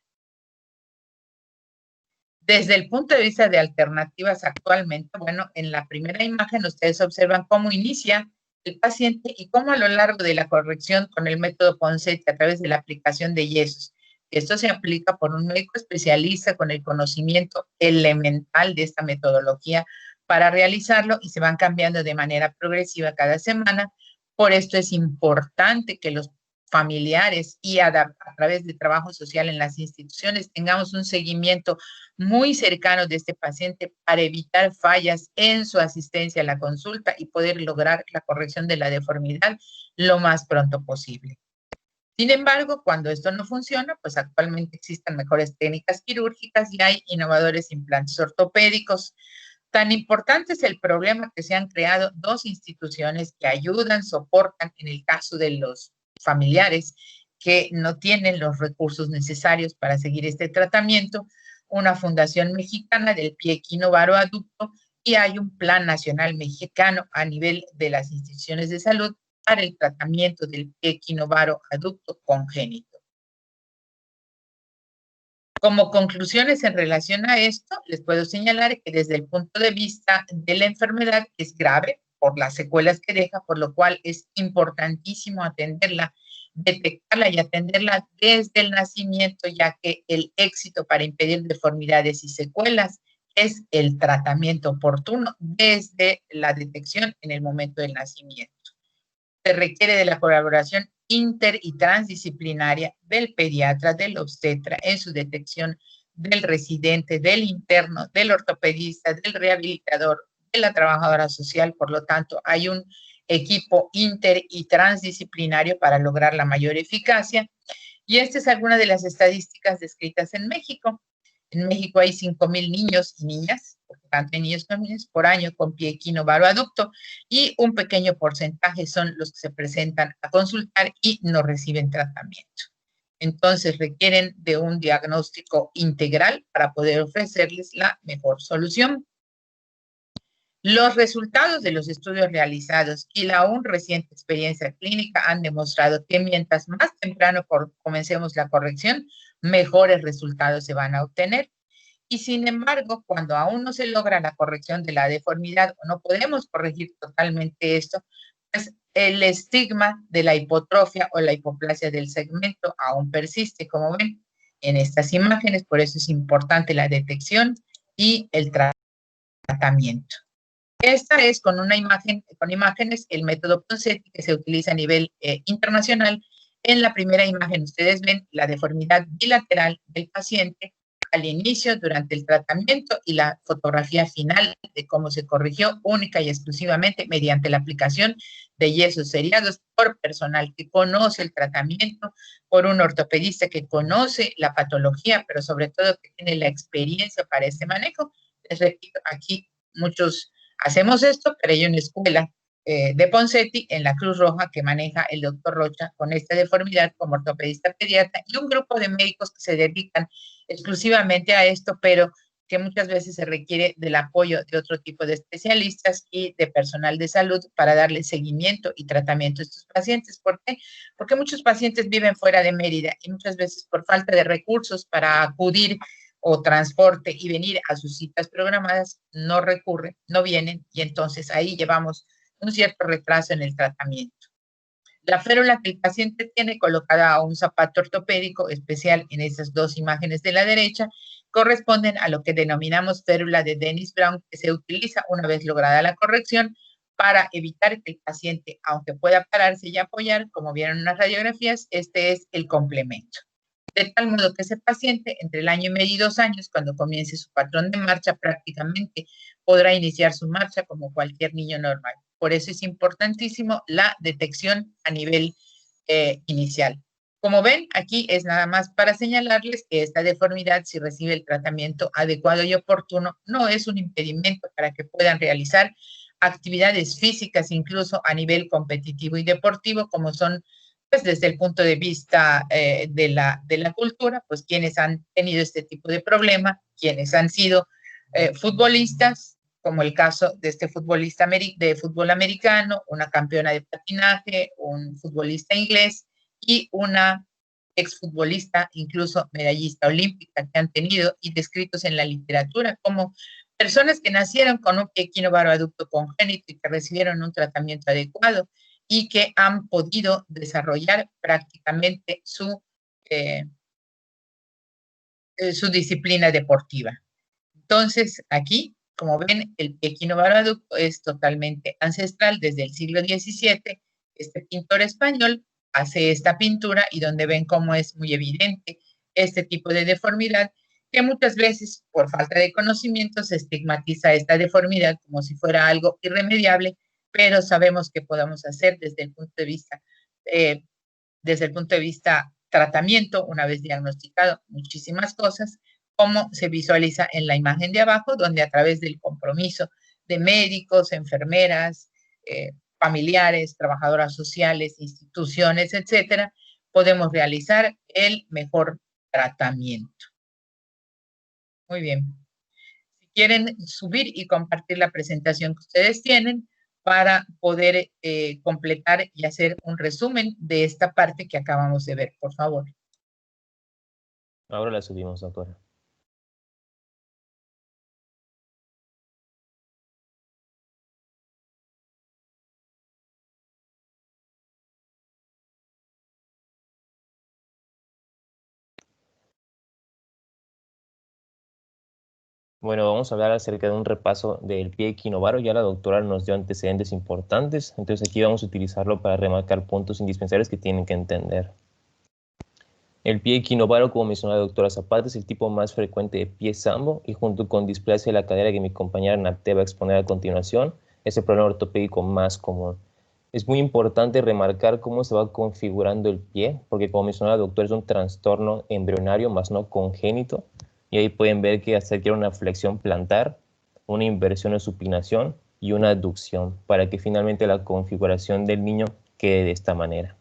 Desde el punto de vista de alternativas actualmente, bueno, en la primera imagen ustedes observan cómo inicia el paciente y cómo a lo largo de la corrección con el método Ponseti a través de la aplicación de yesos. Esto se aplica por un médico especialista con el conocimiento elemental de esta metodología para realizarlo y se van cambiando de manera progresiva cada semana. Por esto es importante que los familiares y a través de trabajo social en las instituciones tengamos un seguimiento muy cercano de este paciente para evitar fallas en su asistencia a la consulta y poder lograr la corrección de la deformidad lo más pronto posible. Sin embargo, cuando esto no funciona, pues actualmente existen mejores técnicas quirúrgicas y hay innovadores implantes ortopédicos. Tan importante es el problema que se han creado dos instituciones que ayudan, soportan en el caso de los familiares que no tienen los recursos necesarios para seguir este tratamiento, una fundación mexicana del pie equinovaro aducto y hay un plan nacional mexicano a nivel de las instituciones de salud para el tratamiento del pie equinovaro aducto congénito. Como conclusiones en relación a esto, les puedo señalar que desde el punto de vista de la enfermedad es grave por las secuelas que deja, por lo cual es importantísimo atenderla, detectarla y atenderla desde el nacimiento, ya que el éxito para impedir deformidades y secuelas es el tratamiento oportuno desde la detección en el momento del nacimiento. Se requiere de la colaboración inter y transdisciplinaria del pediatra, del obstetra en su detección, del residente, del interno, del ortopedista, del rehabilitador, de la trabajadora social. Por lo tanto, hay un equipo inter y transdisciplinario para lograr la mayor eficacia. Y esta es alguna de las estadísticas descritas en México. En México hay 5,000 niños y niñas, por tanto, niños y niñas por año con pie equinovaro aducto y un pequeño porcentaje son los que se presentan a consultar y no reciben tratamiento. Entonces requieren de un diagnóstico integral para poder ofrecerles la mejor solución. Los resultados de los estudios realizados y la aún reciente experiencia clínica han demostrado que mientras más temprano comencemos la corrección, mejores resultados se van a obtener. Y sin embargo, cuando aún no se logra la corrección de la deformidad o no podemos corregir totalmente esto, pues el estigma de la hipotrofia o la hipoplasia del segmento aún persiste, como ven en estas imágenes. Por eso es importante la detección y el tratamiento. Esta es con imágenes, el método Ponseti que se utiliza a nivel internacional. En la primera imagen ustedes ven la deformidad bilateral del paciente al inicio, durante el tratamiento, y la fotografía final de cómo se corrigió única y exclusivamente mediante la aplicación de yesos seriados por personal que conoce el tratamiento, por un ortopedista que conoce la patología, pero sobre todo que tiene la experiencia para este manejo. Les repito, aquí muchos hacemos esto, pero hay una escuela de Ponseti en la Cruz Roja que maneja el doctor Rocha con esta deformidad como ortopedista pediatra, y un grupo de médicos que se dedican exclusivamente a esto, pero que muchas veces se requiere del apoyo de otro tipo de especialistas y de personal de salud para darle seguimiento y tratamiento a estos pacientes. ¿Por qué? Porque muchos pacientes viven fuera de Mérida y muchas veces por falta de recursos para acudir o transporte y venir a sus citas programadas, no recurren, no vienen, y entonces ahí llevamos un cierto retraso en el tratamiento. La férula que el paciente tiene colocada a un zapato ortopédico especial en esas dos imágenes de la derecha corresponden a lo que denominamos férula de Dennis Brown, que se utiliza una vez lograda la corrección para evitar que el paciente, aunque pueda pararse y apoyar, como vieron en las radiografías, este es el complemento. De tal modo que ese paciente, entre el año y medio y 2 años, cuando comience su patrón de marcha, prácticamente podrá iniciar su marcha como cualquier niño normal. Por eso es importantísimo la detección a nivel inicial. Como ven, aquí es nada más para señalarles que esta deformidad, si recibe el tratamiento adecuado y oportuno, no es un impedimento para que puedan realizar actividades físicas, incluso a nivel competitivo y deportivo, como son, pues desde el punto de vista de la cultura, pues quienes han tenido este tipo de problema, quienes han sido futbolistas, como el caso de este futbolista de fútbol americano, una campeona de patinaje, un futbolista inglés y una exfutbolista, incluso medallista olímpica, que han tenido y descritos en la literatura como personas que nacieron con un pie equinovaroaducto congénito y que recibieron un tratamiento adecuado y que han podido desarrollar prácticamente su disciplina deportiva. Entonces, aquí, como ven, el pie equinovaroaducto es totalmente ancestral. Desde el siglo XVII, este pintor español hace esta pintura y donde ven cómo es muy evidente este tipo de deformidad, que muchas veces, por falta de conocimiento, se estigmatiza esta deformidad como si fuera algo irremediable, pero sabemos que podemos hacer desde el punto de vista tratamiento, una vez diagnosticado, muchísimas cosas, como se visualiza en la imagen de abajo, donde a través del compromiso de médicos, enfermeras, familiares, trabajadoras sociales, instituciones, etcétera, podemos realizar el mejor tratamiento. Muy bien. Si quieren subir y compartir la presentación que ustedes tienen para poder completar y hacer un resumen de esta parte que acabamos de ver, por favor. Ahora la subimos, doctora. Bueno, vamos a hablar acerca de un repaso del pie equinovaro. Ya la doctora nos dio antecedentes importantes, entonces aquí vamos a utilizarlo para remarcar puntos indispensables que tienen que entender. El pie equinovaro, como mencionó la doctora Zapata, es el tipo más frecuente de pie sambo y junto con displasia de la cadera que mi compañera Nate va a exponer a continuación, es el problema ortopédico más común. Es muy importante remarcar cómo se va configurando el pie, porque como mencionó la doctora, es un trastorno embrionario más no congénito. Y ahí pueden ver que se requiere una flexión plantar, una inversión o supinación y una aducción para que finalmente la configuración del niño quede de esta manera.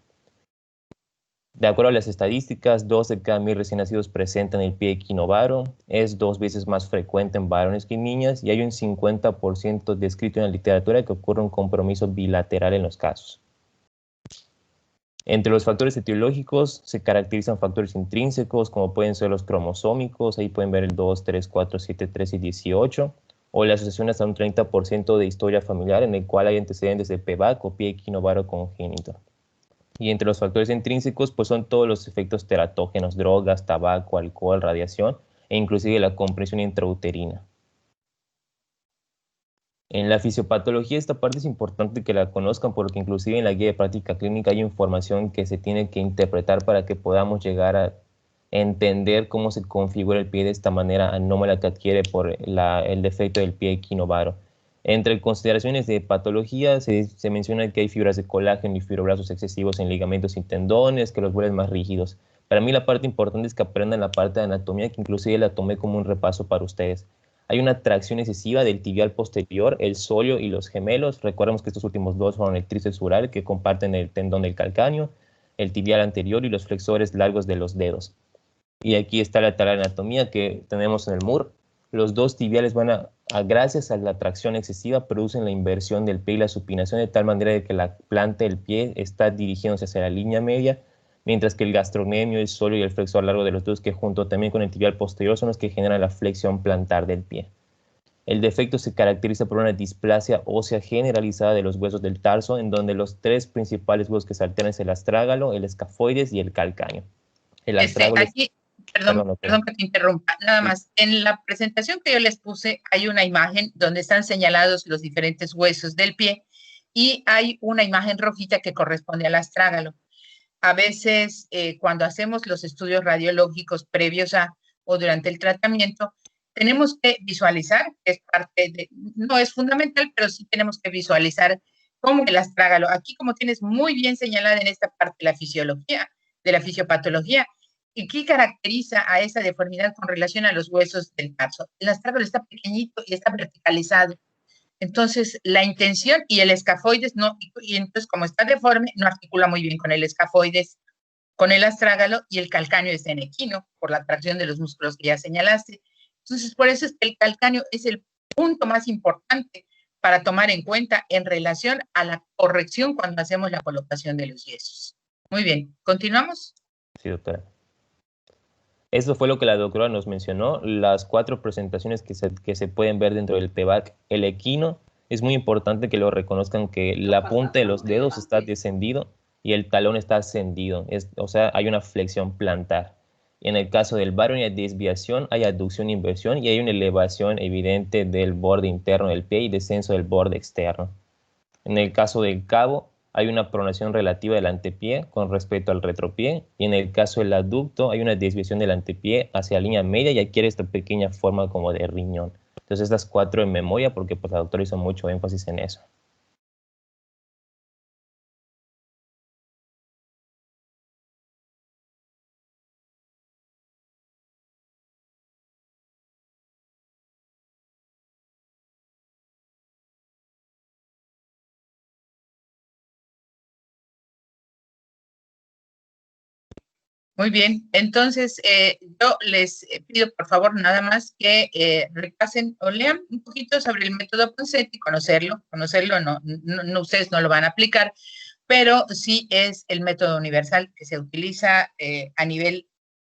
De acuerdo a las estadísticas, 2 de cada 1000 recién nacidos presentan el pie equinovaro, es 2 veces más frecuente en varones que en niñas, y hay un 50% descrito en la literatura que ocurre un compromiso bilateral en los casos. Entre los factores etiológicos se caracterizan factores intrínsecos, como pueden ser los cromosómicos, ahí pueden ver el 2, 3, 4, 7, 13 y 18, o la asociación hasta un 30% de historia familiar en el cual hay antecedentes de PVAC o pie equinovaro congénito. Y entre los factores intrínsecos, pues son todos los efectos teratógenos, drogas, tabaco, alcohol, radiación, e inclusive la compresión intrauterina. En la fisiopatología esta parte es importante que la conozcan porque inclusive en la guía de práctica clínica hay información que se tiene que interpretar para que podamos llegar a entender cómo se configura el pie de esta manera anómala que adquiere por el defecto del pie equinovaro. Entre consideraciones de patología se menciona que hay fibras de colágeno y fibroblastos excesivos en ligamentos y tendones que los vuelven más rígidos. Para mí la parte importante es que aprendan la parte de anatomía, que inclusive la tomé como un repaso para ustedes. Hay una tracción excesiva del tibial posterior, el sóleo y los gemelos. Recordemos que estos últimos dos son el tríceps sural, que comparten el tendón del calcáneo, el tibial anterior y los flexores largos de los dedos. Y aquí está la tabla de anatomía que tenemos en el MUR. Los dos tibiales gracias a la tracción excesiva, producen la inversión del pie y la supinación de tal manera de que la planta del pie está dirigiéndose hacia la línea media, mientras que el gastrocnemio, el sóleo y el flexor largo de los dedos, que junto también con el tibial posterior, son los que generan la flexión plantar del pie. El defecto se caracteriza por una displasia ósea generalizada de los huesos del tarso, en donde los tres principales huesos que se alternan es el astrágalo, el escafoides y el calcáneo. El astrágalo Perdón que te interrumpa, nada más. En la presentación que yo les puse hay una imagen donde están señalados los diferentes huesos del pie y hay una imagen rojita que corresponde al astrágalo. A veces cuando hacemos los estudios radiológicos previos a o durante el tratamiento, tenemos que visualizar, es parte de, no es fundamental, pero sí tenemos que visualizar cómo el astrágalo, aquí como tienes muy bien señalada en esta parte la fisiología, de la fisiopatología, ¿y qué caracteriza a esa deformidad con relación a los huesos del tarso? El astrágalo está pequeñito y está verticalizado. Entonces, la intención y el escafoides no, y entonces como está deforme, no articula muy bien con el escafoides, con el astrágalo, y el calcáneo está en equino por la tracción de los músculos que ya señalaste. Entonces, por eso es que el calcáneo es el punto más importante para tomar en cuenta en relación a la corrección cuando hacemos la colocación de los yesos. Muy bien, ¿continuamos? Sí, doctora. Eso fue lo que la doctora nos mencionó, las 4 presentaciones que se pueden ver dentro del PVAC. El equino, es muy importante que lo reconozcan, que la punta de los dedos está descendido y el talón está ascendido, o sea, hay una flexión plantar. Y en el caso del varón hay desviación, hay aducción e inversión y hay una elevación evidente del borde interno del pie y descenso del borde externo. En el caso del cabo, hay una pronación relativa del antepié con respecto al retropié, y en el caso del aducto hay una desviación del antepié hacia la línea media y adquiere esta pequeña forma como de riñón. Entonces estas 4 en memoria porque pues la doctora hizo mucho énfasis en eso. Muy bien, entonces yo les pido por favor nada más que repasen o lean un poquito sobre el método Ponseti, conocerlo no, ustedes no lo van a aplicar, pero sí es el método universal que se utiliza a nivel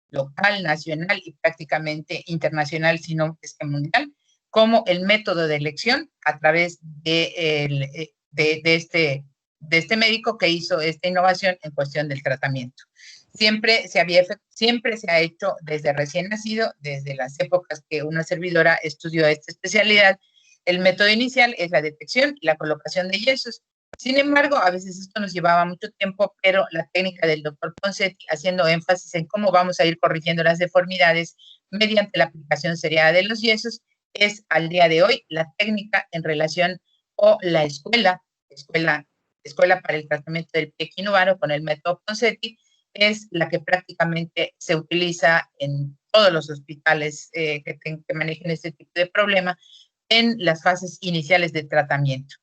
local, nacional y prácticamente internacional, si no es que mundial, como el método de elección a través de este médico que hizo esta innovación en cuestión del tratamiento. Siempre se ha hecho desde recién nacido, desde las épocas que una servidora estudió esta especialidad. El método inicial es la detección y la colocación de yesos. Sin embargo, a veces esto nos llevaba mucho tiempo, pero la técnica del doctor Ponseti, haciendo énfasis en cómo vamos a ir corrigiendo las deformidades mediante la aplicación seriada de los yesos, es al día de hoy la técnica en relación o la escuela para el tratamiento del pie equinovaro con el método Ponseti, es la que prácticamente se utiliza en todos los hospitales que manejen este tipo de problema en las fases iniciales de tratamiento.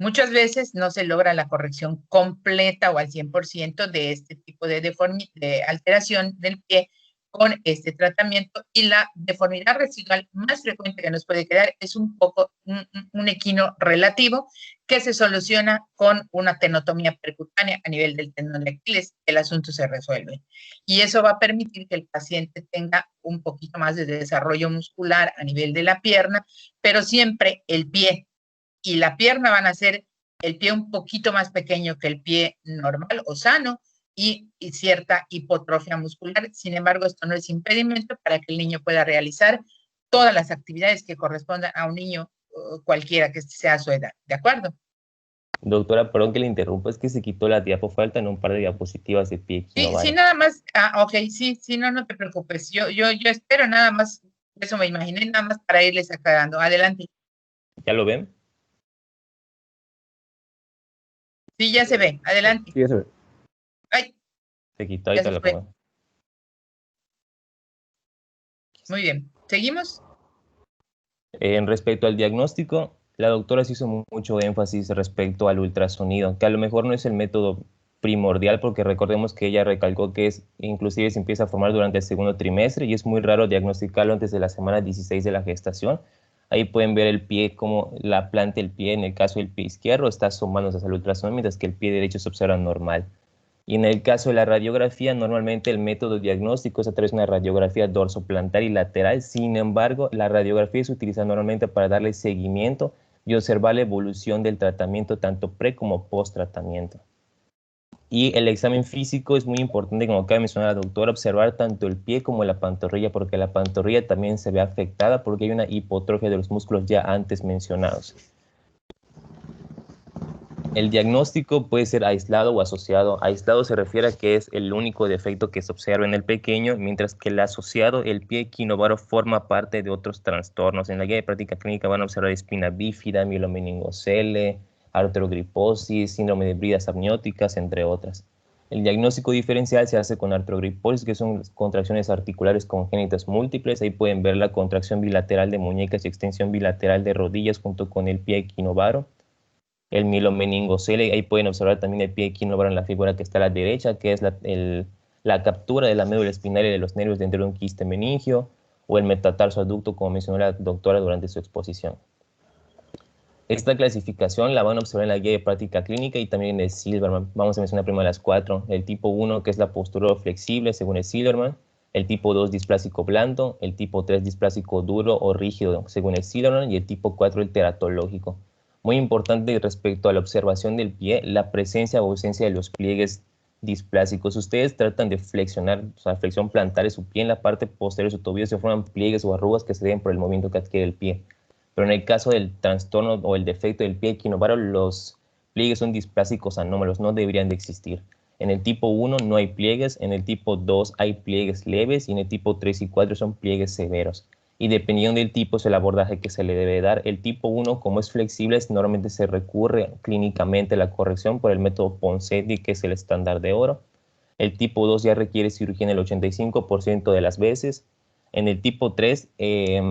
Muchas veces no se logra la corrección completa o al 100% de este tipo de alteración del pie con este tratamiento, y la deformidad residual más frecuente que nos puede quedar es un poco un equino relativo que se soluciona con una tenotomía percutánea a nivel del tendón de Aquiles. El asunto se resuelve y eso va a permitir que el paciente tenga un poquito más de desarrollo muscular a nivel de la pierna, pero siempre el pie y la pierna van a ser el pie un poquito más pequeño que el pie normal o sano, y cierta hipotrofia muscular. Sin embargo, esto no es impedimento para que el niño pueda realizar todas las actividades que correspondan a un niño cualquiera que sea su edad. ¿De acuerdo? Doctora, perdón que le interrumpa, es que se quitó la diapo, faltan un par de diapositivas de pie equinovaro. Sí, nada más. Ok, sí, no te preocupes. Yo espero nada más, eso me imaginé, nada más para irles aclarando. Adelante. ¿Ya lo ven? Sí, ya se ve. Adelante. Sí, ya se ve. Ay, se quitó, ahí está la prueba. Muy bien. ¿Seguimos? En respecto al diagnóstico, la doctora se hizo mucho énfasis respecto al ultrasonido, que a lo mejor no es el método primordial, porque recordemos que ella recalcó que inclusive se empieza a formar durante el segundo trimestre y es muy raro diagnosticarlo antes de la semana 16 de la gestación. Ahí pueden ver el pie, como la planta del pie, en el caso del pie izquierdo, está asomándose hacia el ultrasonido, mientras que el pie derecho se observa normal. Y en el caso de la radiografía, normalmente el método diagnóstico es a través de una radiografía dorsoplantar y lateral. Sin embargo, la radiografía se utiliza normalmente para darle seguimiento y observar la evolución del tratamiento, tanto pre como post tratamiento. Y el examen físico es muy importante, como acaba de mencionar la doctora, observar tanto el pie como la pantorrilla, porque la pantorrilla también se ve afectada porque hay una hipotrofia de los músculos ya antes mencionados. El diagnóstico puede ser aislado o asociado. Aislado se refiere a que es el único defecto que se observa en el pequeño, mientras que el asociado, el pie equinovaro, forma parte de otros trastornos. En la guía de práctica clínica van a observar espina bífida, mielomeningocele, artrogriposis, síndrome de bridas amnióticas, entre otras. El diagnóstico diferencial se hace con artrogriposis, que son contracciones articulares congénitas múltiples. Ahí pueden ver la contracción bilateral de muñecas y extensión bilateral de rodillas junto con el pie equinovaro. El mielomeningocele, ahí pueden observar también el pie equinovaro en la figura que está a la derecha, que es la captura de la médula espinal y de los nervios dentro de un quiste meningio, o el metatarso adducto, como mencionó la doctora durante su exposición. Esta clasificación la van a observar en la guía de práctica clínica y también en el Silverman. Vamos a mencionar primero las 4. El tipo 1, que es la postura flexible, según el Silverman. El tipo 2, displásico blando. El tipo 3, displásico duro o rígido, según el Silverman. Y el tipo 4, el teratológico. Muy importante respecto a la observación del pie, la presencia o ausencia de los pliegues displásicos. Ustedes tratan de flexionar, o sea, flexión plantar de su pie en la parte posterior de su tobillo, se forman pliegues o arrugas que se deben por el movimiento que adquiere el pie. Pero en el caso del trastorno o el defecto del pie equinovaro, los pliegues son displásicos anómalos, no deberían de existir. En el tipo 1 no hay pliegues, en el tipo 2 hay pliegues leves y en el tipo 3 y 4 son pliegues severos. Y dependiendo del tipo es el abordaje que se le debe dar. El tipo 1, como es flexible, normalmente se recurre clínicamente a la corrección por el método Ponseti, que es el estándar de oro. El tipo 2 ya requiere cirugía en el 85% de las veces. En el tipo 3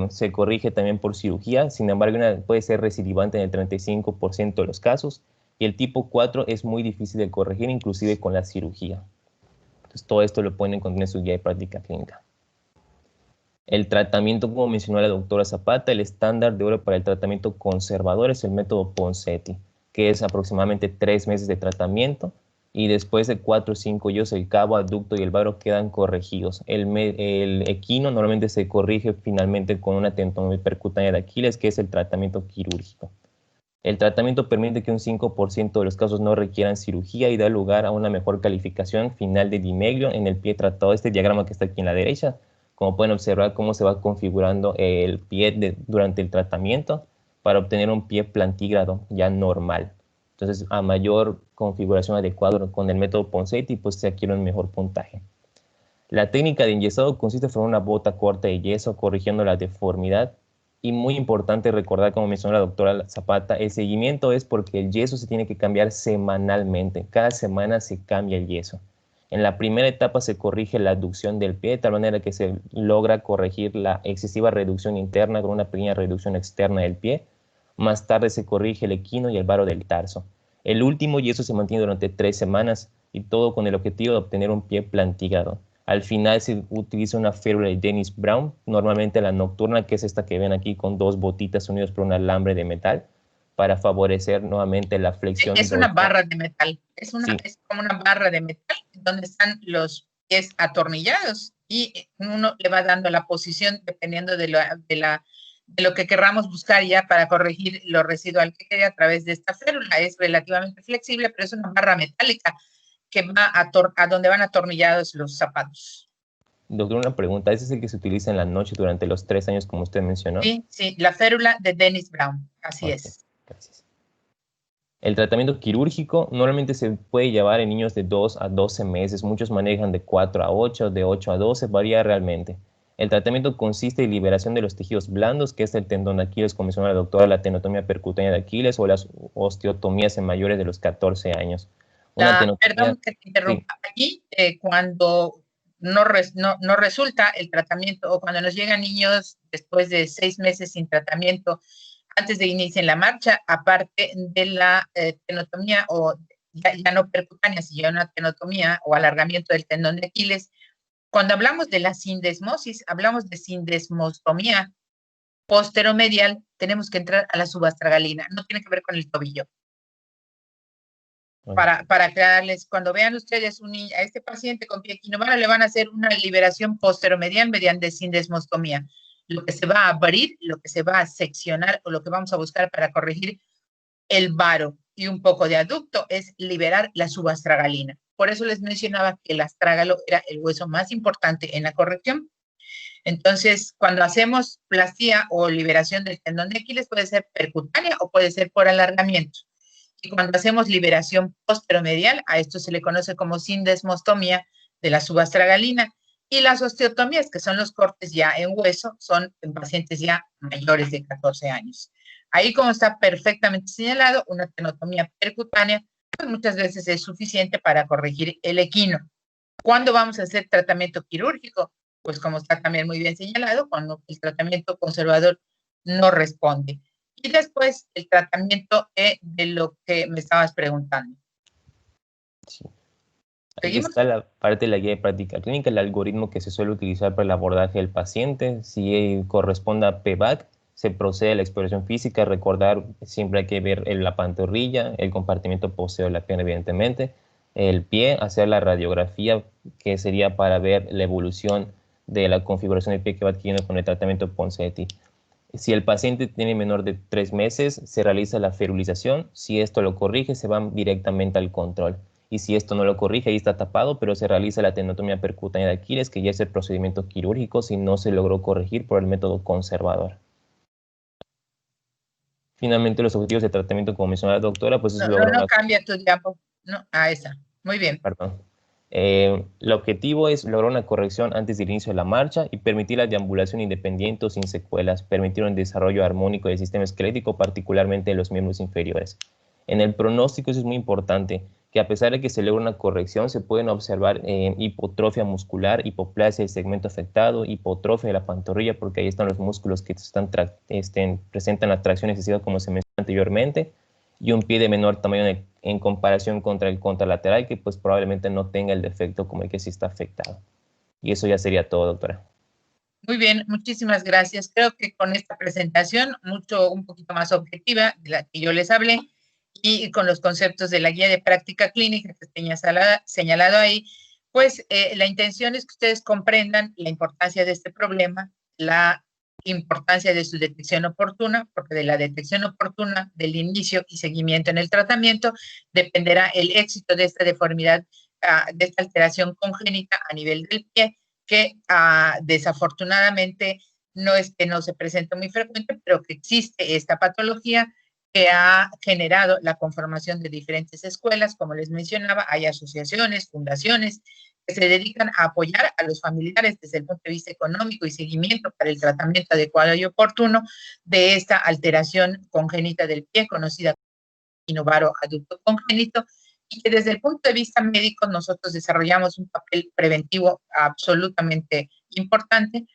se corrige también por cirugía, sin embargo puede ser recidivante en el 35% de los casos. Y el tipo 4 es muy difícil de corregir, inclusive con la cirugía. Entonces todo esto lo pueden encontrar en su guía de práctica clínica. El tratamiento, como mencionó la doctora Zapata, el estándar de oro para el tratamiento conservador es el método Ponseti, que es aproximadamente 3 meses de tratamiento y después de 4 o 5 años el cabo, adducto y el varo quedan corregidos. El equino normalmente se corrige finalmente con una tenotomía percutánea de Aquiles, que es el tratamiento quirúrgico. El tratamiento permite que un 5% de los casos no requieran cirugía y da lugar a una mejor calificación final de Di-Meglio en el pie tratado. Este diagrama que está aquí en la derecha, como pueden observar cómo se va configurando el pie durante el tratamiento para obtener un pie plantígrado ya normal. Entonces, a mayor configuración adecuada con el método Ponseti, pues se adquiere un mejor puntaje. La técnica de enyesado consiste en formar una bota corta de yeso, corrigiendo la deformidad. Y muy importante recordar, como mencionó la doctora Zapata, el seguimiento es porque el yeso se tiene que cambiar semanalmente. Cada semana se cambia el yeso. En la primera etapa se corrige la aducción del pie de tal manera que se logra corregir la excesiva reducción interna con una pequeña reducción externa del pie. Más tarde se corrige el equino y el varo del tarso. El último yeso se mantiene durante 3 semanas y todo con el objetivo de obtener un pie plantigado. Al final se utiliza una férula de Dennis Brown, normalmente la nocturna, que es esta que ven aquí con 2 botitas unidas por un alambre de metal, para favorecer nuevamente la flexión. Es una barra de metal, es Sí. como una barra de metal donde están los pies atornillados y uno le va dando la posición dependiendo de lo que querramos buscar ya para corregir lo residual que quede a través de esta férula. Es relativamente flexible, pero es una barra metálica que va a donde van atornillados los zapatos. Doctor, una pregunta. ¿Ese es el que se utiliza en la noche durante los 3 años, como usted mencionó? Sí, sí, la férula de Dennis Brown, así Ok, es. gracias. El tratamiento quirúrgico normalmente se puede llevar en niños de 2 a 12 meses. Muchos manejan de 4 a 8, de 8 a 12, varía realmente. El tratamiento consiste en liberación de los tejidos blandos, que es el tendón de Aquiles, como mencionó la doctora, la tenotomía percutánea de Aquiles o las osteotomías en mayores de los 14 años. Perdón que te interrumpa. Sí. Allí, cuando no resulta el tratamiento o cuando nos llegan niños después de 6 meses sin tratamiento, antes de iniciar la marcha, aparte de la tenotomía o ya no percutánea, sino una tenotomía o alargamiento del tendón de Aquiles, cuando hablamos de la sindesmosis, hablamos de sindesmostomía posteromedial, tenemos que entrar a la subastragalina, no tiene que ver con el tobillo. Para aclararles, cuando vean ustedes a este paciente con pie equinovaro, le van a hacer una liberación posteromedial mediante sindesmostomía. Lo que se va a abrir, lo que se va a seccionar o lo que vamos a buscar para corregir el varo y un poco de aducto es liberar la subastragalina. Por eso les mencionaba que el astrágalo era el hueso más importante en la corrección. Entonces, cuando hacemos plastía o liberación del tendón de Aquiles, puede ser percutánea o puede ser por alargamiento. Y cuando hacemos liberación posteromedial, a esto se le conoce como sindesmostomía de la subastragalina. Y las osteotomías, que son los cortes ya en hueso, son en pacientes ya mayores de 14 años. Ahí, como está perfectamente señalado, una tenotomía percutánea, pues muchas veces es suficiente para corregir el equino. ¿Cuándo vamos a hacer tratamiento quirúrgico? Pues como está también muy bien señalado, cuando el tratamiento conservador no responde. Y después el tratamiento de lo que me estabas preguntando. Sí. Aquí está la parte de la guía de práctica clínica, el algoritmo que se suele utilizar para el abordaje del paciente. Si corresponde a PVAC, se procede a la exploración física. Recordar, siempre hay que ver la pantorrilla, el compartimiento posterior de la pierna, evidentemente, el pie, hacer la radiografía, que sería para ver la evolución de la configuración del pie que va adquiriendo con el tratamiento Ponseti. Si el paciente tiene menor de 3 meses, se realiza la ferulización. Si esto lo corrige, se van directamente al control. Y si esto no lo corrige, ahí está tapado, pero se realiza la tenotomía percutánea de Aquiles, que ya es el procedimiento quirúrgico si no se logró corregir por el método conservador. Finalmente, los objetivos de tratamiento, como mencionó la doctora, pues es lograr no cambia tu diapo. No, esa. Muy bien. Perdón. El objetivo es lograr una corrección antes del inicio de la marcha y permitir la deambulación independiente o sin secuelas, permitir un desarrollo armónico del sistema esquelético, particularmente de los miembros inferiores. En el pronóstico eso es muy importante, que a pesar de que se logra una corrección, se pueden observar hipotrofia muscular, hipoplasia del segmento afectado, hipotrofia de la pantorrilla, porque ahí están los músculos que presentan la tracción excesiva, como se mencionó anteriormente, y un pie de menor tamaño en comparación contra el contralateral, que pues probablemente no tenga el defecto como el que sí está afectado. Y eso ya sería todo, doctora. Muy bien, muchísimas gracias. Creo que con esta presentación, un poquito más objetiva de la que yo les hablé, y con los conceptos de la guía de práctica clínica que está señalado ahí, pues la intención es que ustedes comprendan la importancia de este problema, la importancia de su detección oportuna, porque de la detección oportuna, del inicio y seguimiento en el tratamiento, dependerá el éxito de esta deformidad, de esta alteración congénita a nivel del pie, que desafortunadamente no es que no se presente muy frecuente, pero que existe esta patología que ha generado la conformación de diferentes escuelas. Como les mencionaba, hay asociaciones, fundaciones que se dedican a apoyar a los familiares desde el punto de vista económico y seguimiento para el tratamiento adecuado y oportuno de esta alteración congénita del pie, conocida como equinovaro adulto congénito, y que desde el punto de vista médico nosotros desarrollamos un papel preventivo absolutamente importante,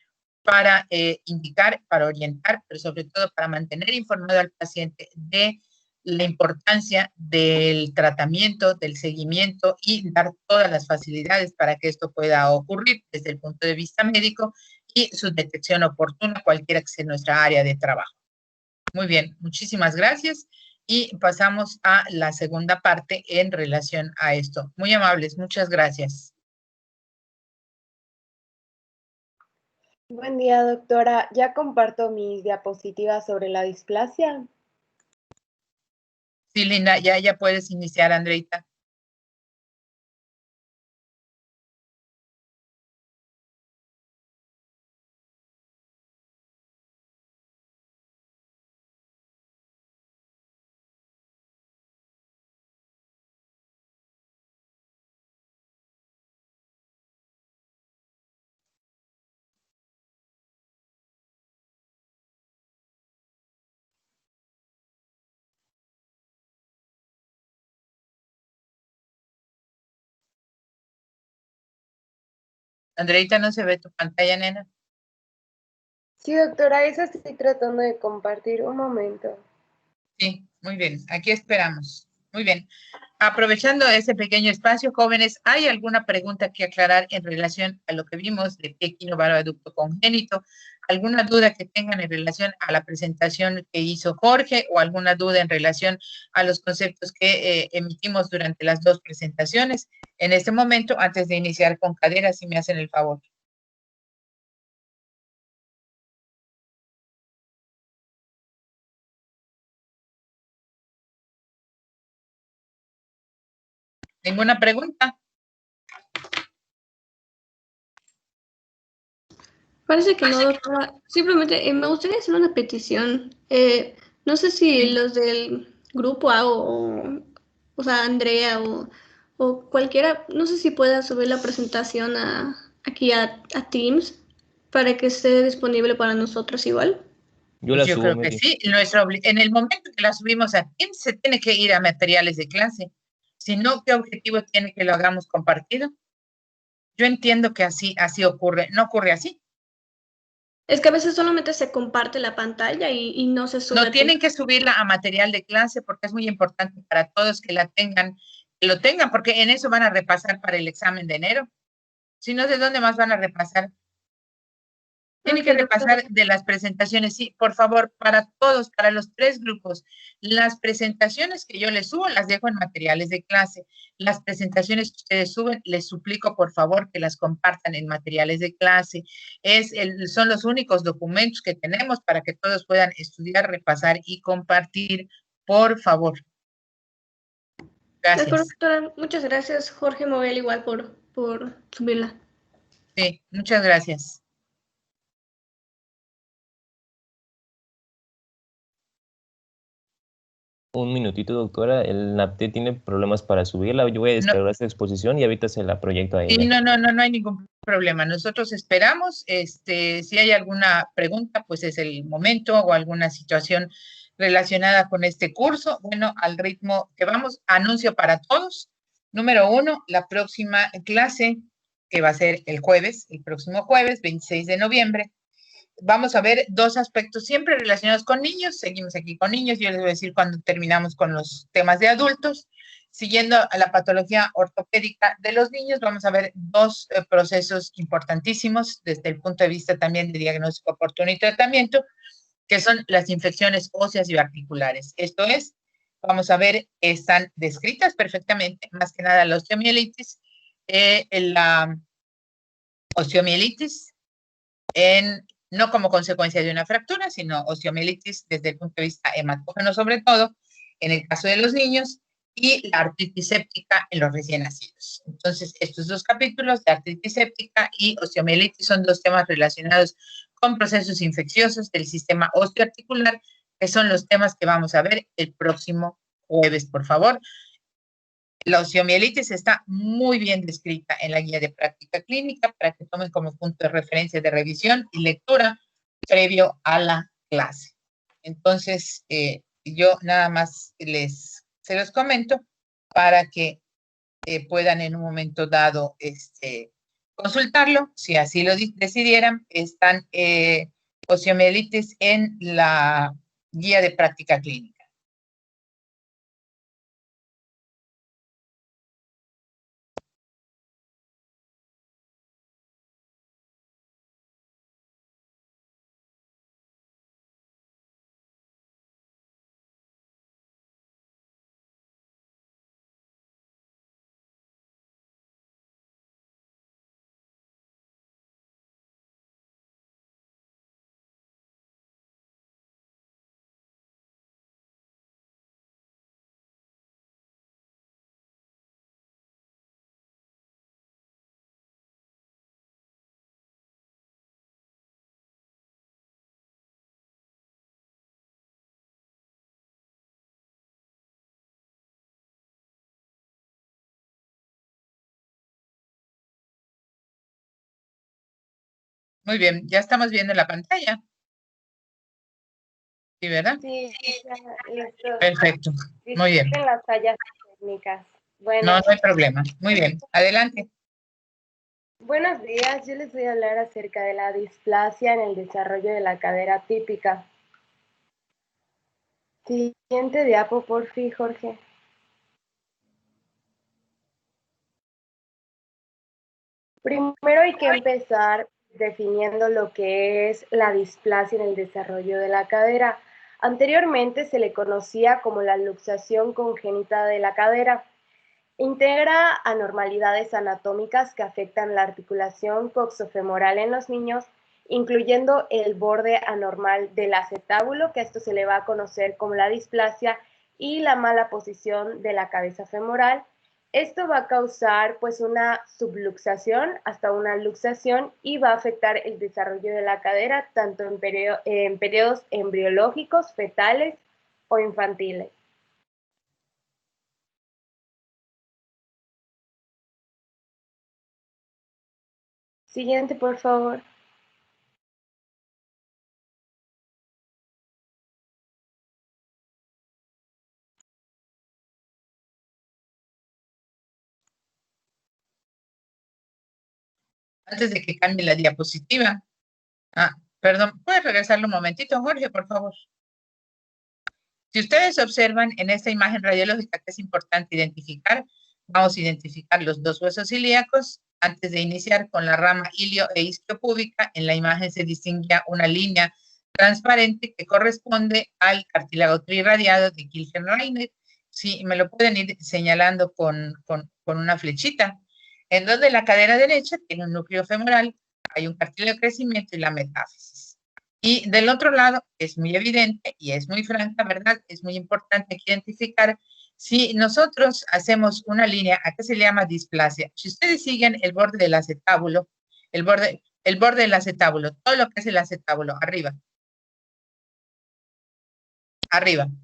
para indicar, para orientar, pero sobre todo para mantener informado al paciente de la importancia del tratamiento, del seguimiento y dar todas las facilidades para que esto pueda ocurrir desde el punto de vista médico y su detección oportuna, cualquiera que sea nuestra área de trabajo. Muy bien, muchísimas gracias y pasamos a la segunda parte en relación a esto. Muy amables, muchas gracias. Buen día, doctora. Ya comparto mis diapositivas sobre la displasia. Sí, Linda, ya puedes iniciar, Andreita. Andreita, ¿no se ve tu pantalla, nena? Sí, doctora, esa estoy tratando de compartir. Un momento. Sí, muy bien, aquí esperamos. Muy bien. Aprovechando ese pequeño espacio, jóvenes, ¿hay alguna pregunta que aclarar en relación a lo que vimos de pie equinovaroaducto congénito? ¿Alguna duda que tengan en relación a la presentación que hizo Jorge o alguna duda en relación a los conceptos que emitimos durante las dos presentaciones? En este momento, antes de iniciar con cadera, si me hacen el favor. ¿Ninguna pregunta? Parece que no, doctora. Simplemente me gustaría hacer una petición. No sé si los del grupo A o sea, Andrea o cualquiera, no sé si pueda subir la presentación aquí a Teams para que esté disponible para nosotros igual. Yo creo que sí. En el momento que la subimos a Teams, se tiene que ir a materiales de clase. Si no, ¿qué objetivo tiene que lo hagamos compartido? Yo entiendo que así ocurre. ¿No ocurre así? Es que a veces solamente se comparte la pantalla y no se sube. No, tienen que subirla a material de clase porque es muy importante para todos que la tengan, que lo tengan, porque en eso van a repasar para el examen de enero. Si no, ¿de dónde más van a repasar? Tienen que repasar de las presentaciones, sí, por favor, para todos, para los tres grupos. Las presentaciones que yo les subo las dejo en materiales de clase. Las presentaciones que ustedes suben, les suplico, por favor, que las compartan en materiales de clase. Son los únicos documentos que tenemos para que todos puedan estudiar, repasar y compartir, por favor. Gracias. Doctora, muchas gracias. Jorge Moguel igual por subirla. Sí, muchas gracias. Un minutito, doctora. El NAPTE tiene problemas para subirla. Yo voy a descargar esta exposición y ahorita se la proyecto a ella. Sí, no hay ningún problema. Nosotros esperamos, si hay alguna pregunta, pues es el momento o alguna situación relacionada con este curso. Bueno, al ritmo que vamos, anuncio para todos. Número 1, la próxima clase, que va a ser el próximo jueves, 26 de noviembre, vamos a ver dos aspectos siempre relacionados con niños. Seguimos aquí con niños. Yo les voy a decir cuando terminamos con los temas de adultos. Siguiendo a la patología ortopédica de los niños, vamos a ver dos procesos importantísimos desde el punto de vista también de diagnóstico oportuno y tratamiento, que son las infecciones óseas y articulares. Esto es, vamos a ver, están descritas perfectamente, más que nada la osteomielitis, no como consecuencia de una fractura, sino osteomielitis desde el punto de vista hematógeno sobre todo, en el caso de los niños, y la artritis séptica en los recién nacidos. Entonces, estos dos capítulos de artritis séptica y osteomielitis son dos temas relacionados con procesos infecciosos del sistema osteoarticular, que son los temas que vamos a ver el próximo jueves, por favor. La osteomielitis está muy bien descrita en la guía de práctica clínica para que tomen como punto de referencia de revisión y lectura previo a la clase. Entonces, yo nada más se los comento para que puedan en un momento dado consultarlo, si así lo decidieran. Están osteomielitis en la guía de práctica clínica. Muy bien, ya estamos viendo la pantalla. ¿Sí, verdad? Sí, ya, listo. Perfecto, muy bien. Disculpen las fallas técnicas. No, Bueno, no hay problema. Muy bien, adelante. buenos días. Yo les voy a hablar acerca de la displasia en el desarrollo de la cadera típica. Siguiente diapo, por fin, Jorge. Primero hay que empezar definiendo lo que es la displasia en el desarrollo de la cadera. Anteriormente se le conocía como la luxación congénita de la cadera. Integra anormalidades anatómicas que afectan la articulación coxofemoral en los niños, incluyendo el borde anormal del acetábulo, que a esto se le va a conocer como la displasia, y la mala posición de la cabeza femoral. Esto va a causar pues una subluxación hasta una luxación y va a afectar el desarrollo de la cadera tanto en periodos embriológicos, fetales o infantiles. Siguiente, por favor. Antes de que cambie la diapositiva. Perdón, ¿puedes regresarlo un momentito, Jorge, por favor? Si ustedes observan en esta imagen radiológica que es importante identificar, vamos a identificar los dos huesos ilíacos. Antes de iniciar con la rama ilio e isquiopúbica, en la imagen se distinguía una línea transparente que corresponde al cartílago trirradiado de Kilchen-Reiner. Sí, me lo pueden ir señalando con una flechita. En donde la cadera derecha tiene un núcleo femoral, hay un cartílago de crecimiento y la metáfisis. Y del otro lado es muy evidente y es muy franca, ¿verdad? Es muy importante identificar si nosotros hacemos una línea, ¿a qué se le llama displasia? Si ustedes siguen el borde del acetábulo, el borde del acetábulo, todo lo que es el acetábulo, arriba,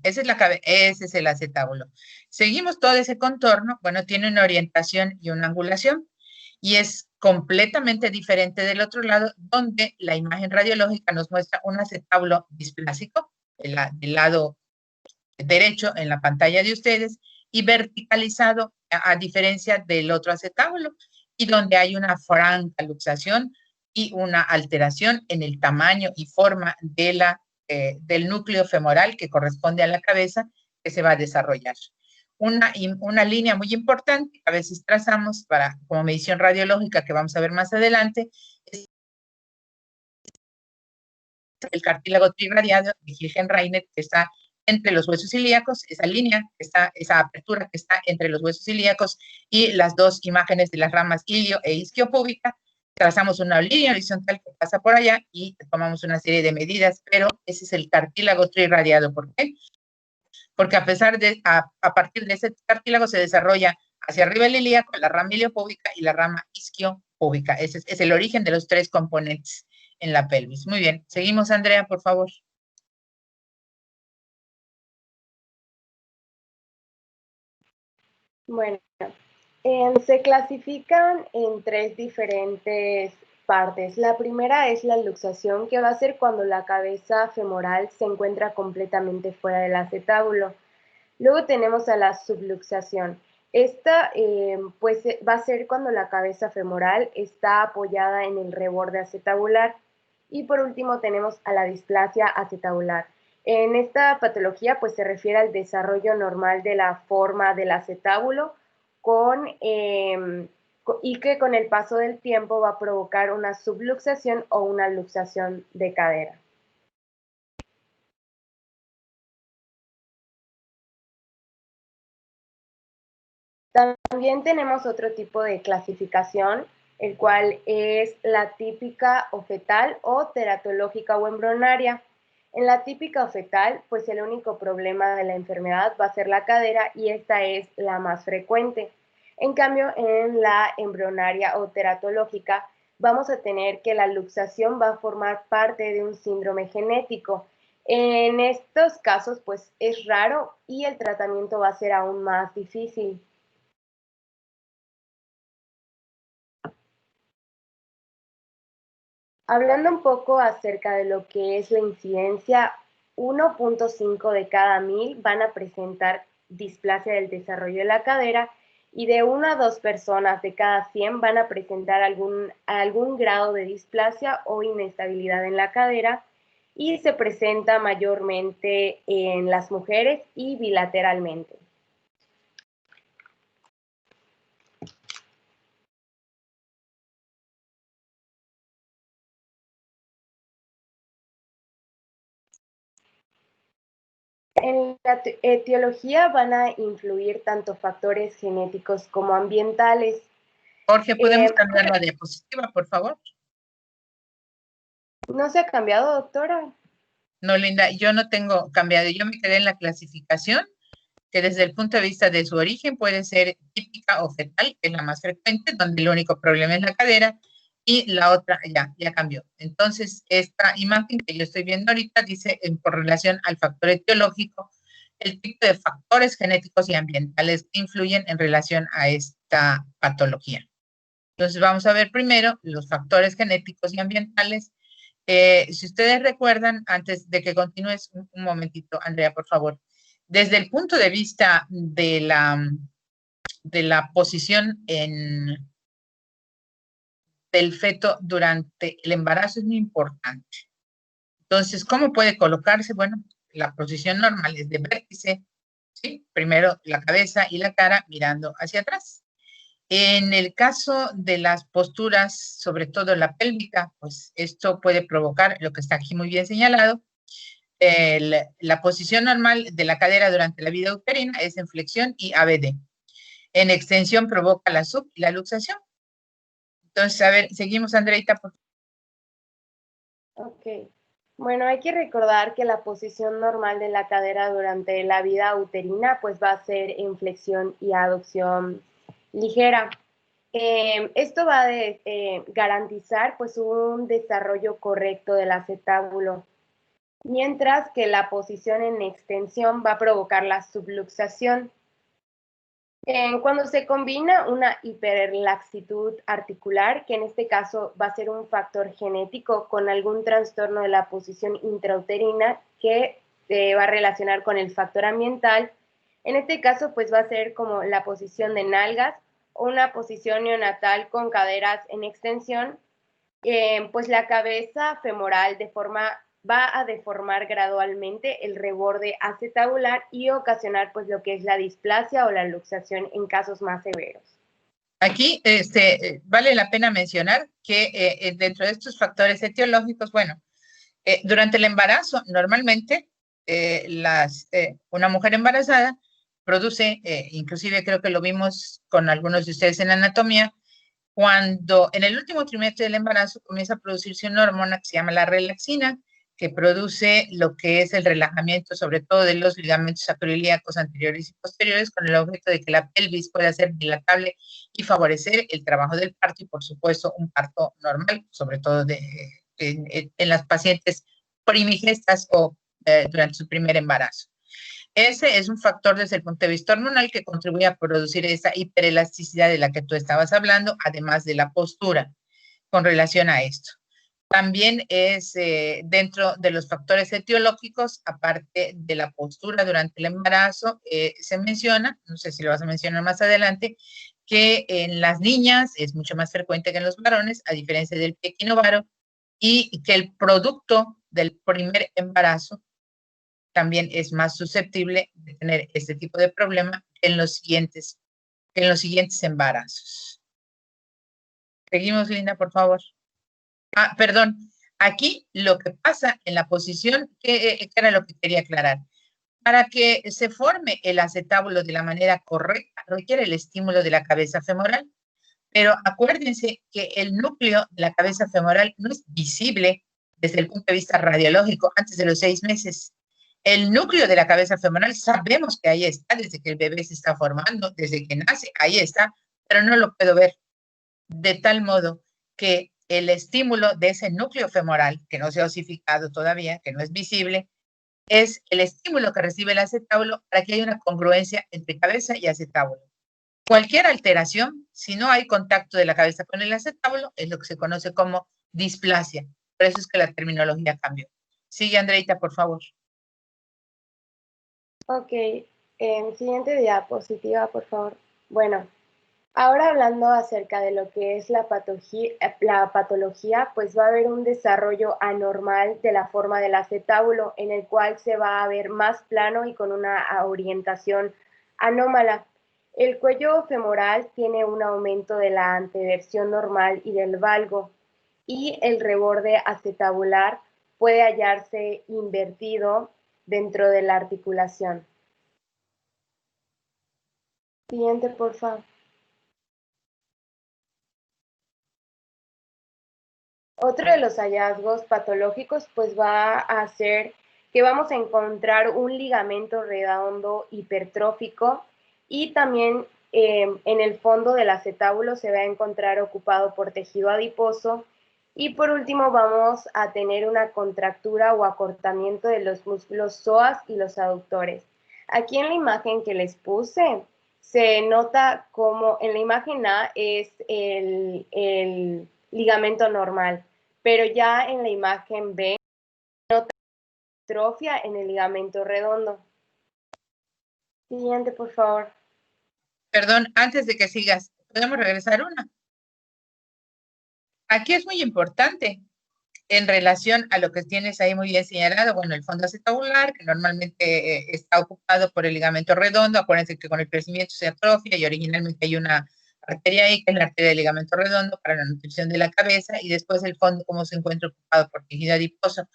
ese es el acetábulo. Seguimos todo ese contorno, bueno, tiene una orientación y una angulación, y es completamente diferente del otro lado, donde la imagen radiológica nos muestra un acetábulo displásico, del lado derecho en la pantalla de ustedes, y verticalizado a diferencia del otro acetábulo, y donde hay una franca luxación y una alteración en el tamaño y forma de del núcleo femoral que corresponde a la cabeza que se va a desarrollar. Una línea muy importante que a veces trazamos como medición radiológica que vamos a ver más adelante es el cartílago trirradiado de Kilchen-Reiner, que está entre los huesos ilíacos, esa línea, esa apertura que está entre los huesos ilíacos y las dos imágenes de las ramas ilio e isquiopúbica. Trazamos una línea horizontal que pasa por allá y tomamos una serie de medidas, pero ese es el cartílago trirradiado. ¿Por qué? Porque a partir de ese cartílago se desarrolla hacia arriba el ilíaco, la rama iliopúbica y la rama isquiopúbica. Ese es el origen de los tres componentes en la pelvis. Muy bien, seguimos, Andrea, por favor. Bueno, se clasifican en tres diferentes partes. La primera es la luxación, que va a ser cuando la cabeza femoral se encuentra completamente fuera del acetábulo. Luego tenemos a la subluxación, Esta pues va a ser cuando la cabeza femoral está apoyada en el reborde acetabular. Y por último tenemos a la displasia acetabular. En esta patología pues se refiere al desarrollo normal de la forma del acetábulo y que con el paso del tiempo va a provocar una subluxación o una luxación de cadera. También tenemos otro tipo de clasificación, el cual es la típica o fetal o teratológica o embrionaria. En la típica o fetal, pues el único problema de la enfermedad va a ser la cadera y esta es la más frecuente. En cambio, en la embrionaria o teratológica, vamos a tener que la luxación va a formar parte de un síndrome genético. En estos casos, pues es raro y el tratamiento va a ser aún más difícil. Hablando un poco acerca de lo que es la incidencia, 1.5 de cada 1000 van a presentar displasia del desarrollo de la cadera y de 1 a 2 personas de cada 100 van a presentar algún grado de displasia o inestabilidad en la cadera y se presenta mayormente en las mujeres y bilateralmente. En la etiología van a influir tanto factores genéticos como ambientales. Jorge, ¿podemos cambiar la diapositiva, por favor? ¿No se ha cambiado, doctora? No, Linda, yo no tengo cambiado. Yo me quedé en la clasificación, que desde el punto de vista de su origen puede ser típica o fetal, que es la más frecuente, donde el único problema es la cadera, y la otra ya cambió. Entonces, esta imagen que yo estoy viendo ahorita dice por relación al factor etiológico, el tipo de factores genéticos y ambientales que influyen en relación a esta patología. Entonces, vamos a ver primero los factores genéticos y ambientales. Si ustedes recuerdan, antes de que continúes, un momentito, Andrea, por favor. Desde el punto de vista de la posición del feto durante el embarazo es muy importante. Entonces, ¿cómo puede colocarse? Bueno, la posición normal es de vértice, ¿sí? Primero la cabeza y la cara mirando hacia atrás. En el caso de las posturas, sobre todo la pélvica, pues esto puede provocar lo que está aquí muy bien señalado. La posición normal de la cadera durante la vida uterina es en flexión y ABD. En extensión provoca la sub y la luxación. Entonces, a ver, seguimos, Andreita, por favor. Ok. Bueno, hay que recordar que la posición normal de la cadera durante la vida uterina pues va a ser en flexión y aducción ligera. Esto va a garantizar pues un desarrollo correcto del acetábulo, mientras que la posición en extensión va a provocar la subluxación. Cuando se combina una hiperlaxitud articular, que en este caso va a ser un factor genético con algún trastorno de la posición intrauterina que se va a relacionar con el factor ambiental, en este caso pues va a ser como la posición de nalgas o una posición neonatal con caderas en extensión, pues la cabeza femoral va a deformar gradualmente el reborde acetabular y ocasionar pues lo que es la displasia o la luxación en casos más severos. Aquí vale la pena mencionar que dentro de estos factores etiológicos, bueno, durante el embarazo normalmente una mujer embarazada produce, inclusive creo que lo vimos con algunos de ustedes en anatomía, cuando en el último trimestre del embarazo comienza a producirse una hormona que se llama la relaxina, que produce lo que es el relajamiento, sobre todo de los ligamentos sacroiliacos anteriores y posteriores, con el objeto de que la pelvis pueda ser dilatable y favorecer el trabajo del parto y, por supuesto, un parto normal, sobre todo en las pacientes primigestas o durante su primer embarazo. Ese es un factor desde el punto de vista hormonal que contribuye a producir esa hiperelasticidad de la que tú estabas hablando, además de la postura con relación a esto. También es dentro de los factores etiológicos, aparte de la postura durante el embarazo, se menciona, no sé si lo vas a mencionar más adelante, que en las niñas es mucho más frecuente que en los varones, a diferencia del pie equinovaro, y que el producto del primer embarazo también es más susceptible de tener este tipo de problema en los siguientes embarazos. Seguimos, Linda, por favor. Ah, perdón. Aquí lo que pasa en la posición, que era lo que quería aclarar. Para que se forme el acetábulo de la manera correcta, requiere el estímulo de la cabeza femoral. Pero acuérdense que el núcleo de la cabeza femoral no es visible desde el punto de vista radiológico antes de los 6 meses. El núcleo de la cabeza femoral sabemos que ahí está, desde que el bebé se está formando, desde que nace, ahí está, pero no lo puedo ver. De tal modo que el estímulo de ese núcleo femoral, que no se ha osificado todavía, que no es visible, es el estímulo que recibe el acetábulo para que haya una congruencia entre cabeza y acetábulo. Cualquier alteración, si no hay contacto de la cabeza con el acetábulo, es lo que se conoce como displasia. Por eso es que la terminología cambió. Sigue, Andreita, por favor. Ok, siguiente diapositiva, por favor. Bueno, ahora hablando acerca de lo que es la patología, pues va a haber un desarrollo anormal de la forma del acetábulo, en el cual se va a ver más plano y con una orientación anómala. El cuello femoral tiene un aumento de la anteversión normal y del valgo, y el reborde acetabular puede hallarse invertido dentro de la articulación. Siguiente, por favor. Otro de los hallazgos patológicos pues va a ser que vamos a encontrar un ligamento redondo hipertrófico, y también en el fondo del acetábulo se va a encontrar ocupado por tejido adiposo, y por último vamos a tener una contractura o acortamiento de los músculos psoas y los aductores. Aquí en la imagen que les puse se nota como en la imagen A es el ligamento normal, pero ya en la imagen B nota atrofia en el ligamento redondo. Siguiente, por favor. Perdón, antes de que sigas, ¿podemos regresar una? Aquí es muy importante en relación a lo que tienes ahí muy bien señalado, bueno, el fondo acetabular, que normalmente está ocupado por el ligamento redondo. Acuérdense que con el crecimiento se atrofia y originalmente hay una arteria ahí, que es la arteria del ligamento redondo para la nutrición de la cabeza, y después el fondo como se encuentra ocupado por tejido adiposo.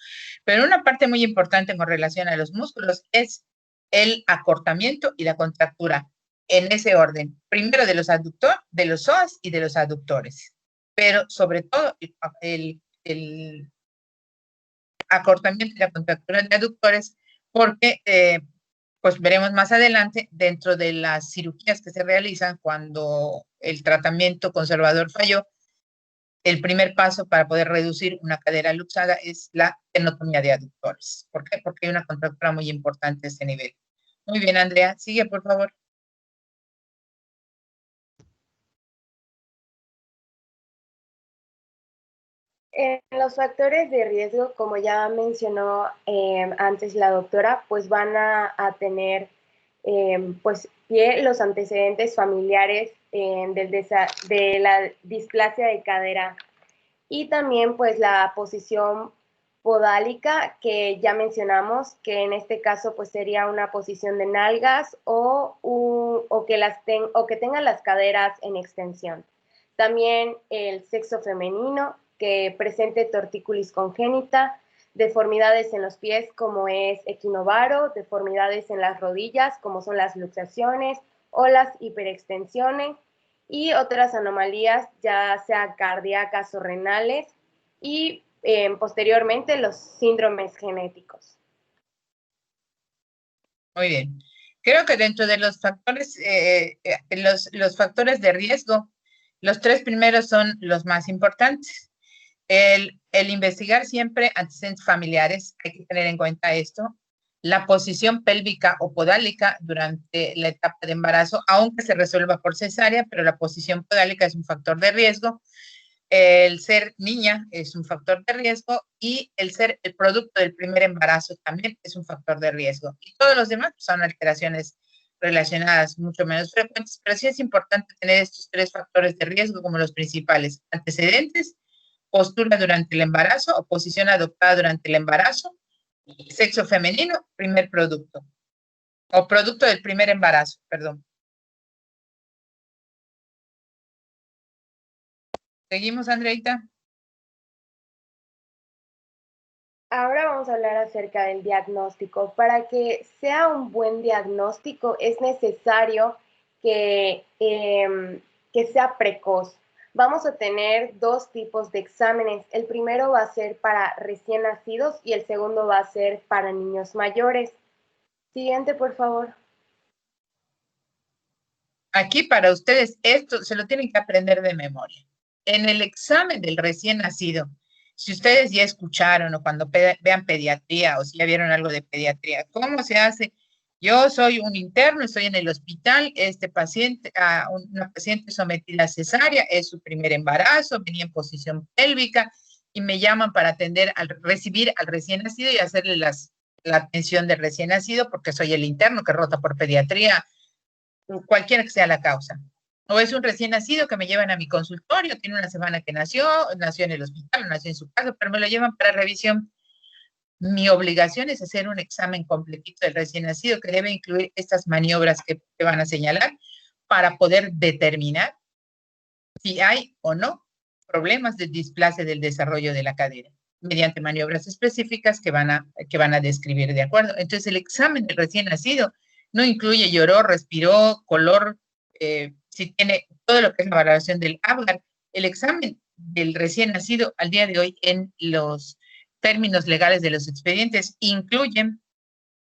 Pero una parte muy importante con relación a los músculos es el acortamiento y la contractura, en ese orden, primero de los aductores, de los psoas y de los aductores, pero sobre todo el acortamiento y la contractura de aductores, porque pues veremos más adelante dentro de las cirugías que se realizan cuando el tratamiento conservador falló. El primer paso para poder reducir una cadera luxada es la tenotomía de aductores. ¿Por qué? Porque hay una contractura muy importante a ese nivel. Muy bien, Andrea. Sigue, por favor. Los factores de riesgo, como ya mencionó antes la doctora, pues van a tener pues los antecedentes familiares de la displasia de cadera, y también pues la posición podálica, que ya mencionamos, que en este caso pues sería una posición de nalgas o que tengan las caderas en extensión. También el sexo femenino, que presente tortícolis congénita, deformidades en los pies como es equinovaro, deformidades en las rodillas como son las luxaciones o las hiperextensiones, y otras anomalías ya sea cardíacas o renales, y posteriormente los síndromes genéticos. Muy bien. Creo que dentro de los factores, los factores de riesgo, los 3 primeros son los más importantes. El investigar siempre antecedentes familiares, hay que tener en cuenta esto. La posición pélvica o podálica durante la etapa de embarazo, aunque se resuelva por cesárea, pero la posición podálica es un factor de riesgo. El ser niña es un factor de riesgo y el ser el producto del primer embarazo también es un factor de riesgo. Y todos los demás son alteraciones relacionadas mucho menos frecuentes, pero sí es importante tener estos 3 factores de riesgo como los principales: antecedentes, postura durante el embarazo o posición adoptada durante el embarazo, sexo femenino, primer producto o producto del primer embarazo, perdón. ¿Seguimos, Andreita? Ahora vamos a hablar acerca del diagnóstico. Para que sea un buen diagnóstico es necesario que sea precoz. Vamos a tener 2 tipos de exámenes. El primero va a ser para recién nacidos y el segundo va a ser para niños mayores. Siguiente, por favor. Aquí para ustedes esto se lo tienen que aprender de memoria. En el examen del recién nacido, si ustedes ya escucharon o cuando vean pediatría o si ya vieron algo de pediatría, ¿cómo se hace? Yo soy un interno, estoy en el hospital, este paciente, una paciente sometida a cesárea, es su primer embarazo, venía en posición pélvica y me llaman para recibir al recién nacido y hacerle la atención del recién nacido porque soy el interno que rota por pediatría, cualquiera que sea la causa. O es un recién nacido que me llevan a mi consultorio, tiene una semana que nació en el hospital, nació en su casa, pero me lo llevan para revisión. Mi obligación es hacer un examen completito del recién nacido que debe incluir estas maniobras que van a señalar para poder determinar si hay o no problemas de displasia del desarrollo de la cadera mediante maniobras específicas que van a describir, ¿de acuerdo? Entonces, el examen del recién nacido no incluye lloró, respiró, color, si tiene todo lo que es la valoración del Apgar. El examen del recién nacido al día de hoy en los términos legales de los expedientes incluyen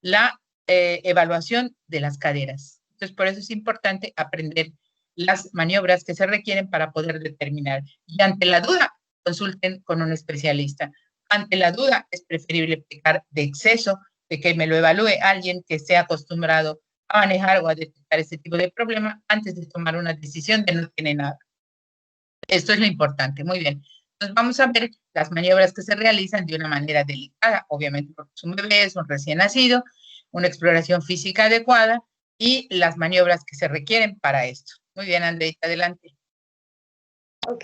la evaluación de las caderas. Entonces, por eso es importante aprender las maniobras que se requieren para poder determinar. Y ante la duda, consulten con un especialista. Ante la duda, es preferible pecar de exceso, de que me lo evalúe alguien que esté acostumbrado a manejar o a detectar este tipo de problema antes de tomar una decisión de no tiene nada. Esto es lo importante. Muy bien. Entonces vamos a ver las maniobras que se realizan de una manera delicada, obviamente porque es un bebé, es un recién nacido, una exploración física adecuada y las maniobras que se requieren para esto. Muy bien, Andreita, adelante. Ok.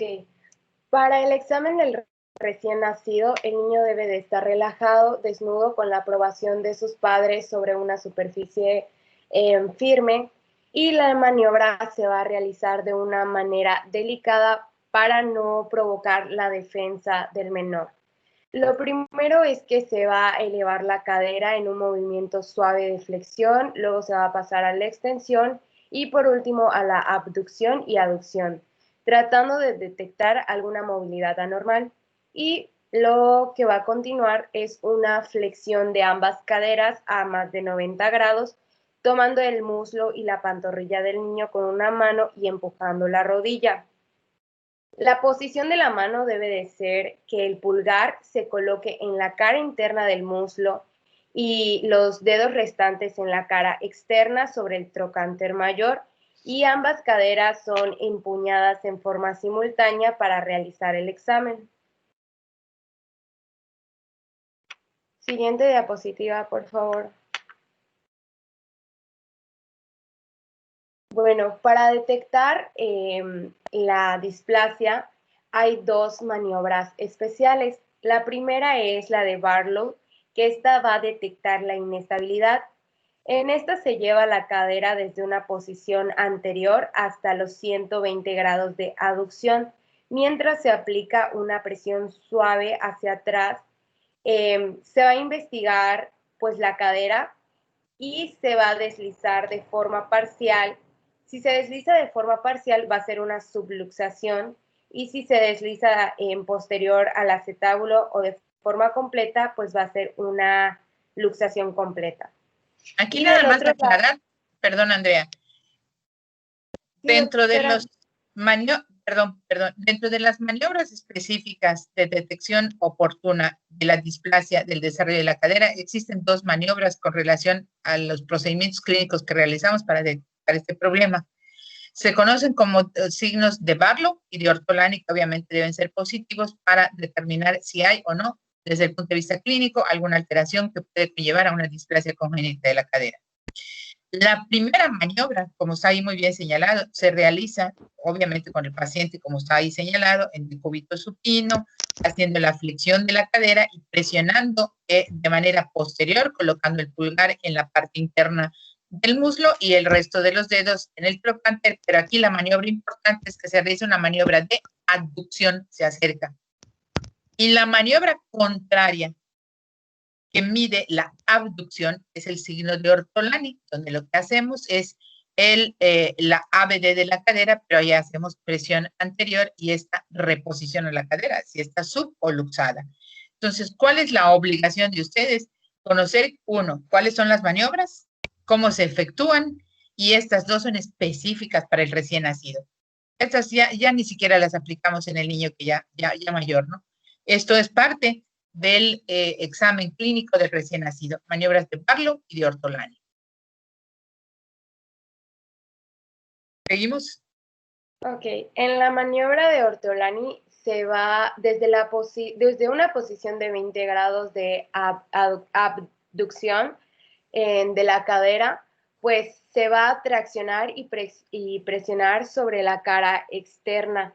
Para el examen del recién nacido, el niño debe de estar relajado, desnudo, con la aprobación de sus padres sobre una superficie firme, y la maniobra se va a realizar de una manera delicada para no provocar la defensa del menor. Lo primero es que se va a elevar la cadera en un movimiento suave de flexión, luego se va a pasar a la extensión y por último a la abducción y aducción, tratando de detectar alguna movilidad anormal. Y lo que va a continuar es una flexión de ambas caderas a más de 90 grados, tomando el muslo y la pantorrilla del niño con una mano y empujando la rodilla. La posición de la mano debe de ser que el pulgar se coloque en la cara interna del muslo y los dedos restantes en la cara externa sobre el trocánter mayor, y ambas caderas son empuñadas en forma simultánea para realizar el examen. Siguiente diapositiva, por favor. Bueno, para detectar la displasia hay 2 maniobras especiales. La primera es la de Barlow, que esta va a detectar la inestabilidad. En esta se lleva la cadera desde una posición anterior hasta los 120 grados de aducción, mientras se aplica una presión suave hacia atrás. Se va a investigar pues la cadera y se va a deslizar de forma parcial. Si se desliza de forma parcial va a ser una subluxación, y si se desliza en posterior al acetábulo o de forma completa, pues va a ser una luxación completa. Aquí nada más aclarar, perdón, Andrea, dentro de los dentro de las maniobras específicas de detección oportuna de la displasia del desarrollo de la cadera, existen 2 maniobras con relación a los procedimientos clínicos que realizamos para detectar este problema. Se conocen como signos de Barlow y de Ortolani, que obviamente deben ser positivos para determinar si hay o no, desde el punto de vista clínico, alguna alteración que puede llevar a una displasia congénita de la cadera. La primera maniobra, como está ahí muy bien señalado, se realiza obviamente con el paciente, como está ahí señalado, en el cúbito supino, haciendo la flexión de la cadera y presionando de manera posterior, colocando el pulgar en la parte interna del muslo y el resto de los dedos en el trocánter, pero aquí la maniobra importante es que se realiza una maniobra de abducción, se acerca. Y la maniobra contraria, que mide la abducción, es el signo de Ortolani, donde lo que hacemos es la ABD de la cadera, pero ahí hacemos presión anterior y esta reposición a la cadera, si está sub o luxada. Entonces, ¿cuál es la obligación de ustedes? Conocer, uno, cuáles son las maniobras, cómo se efectúan, y estas dos son específicas para el recién nacido. Estas ya ni siquiera las aplicamos en el niño que ya mayor, ¿no? Esto es parte del examen clínico del recién nacido, maniobras de Barlow y de Ortolani. ¿Seguimos? Ok, en la maniobra de Ortolani se va desde una posición de 20 grados de abducción de la cadera, pues se va a traccionar y presionar sobre la cara externa.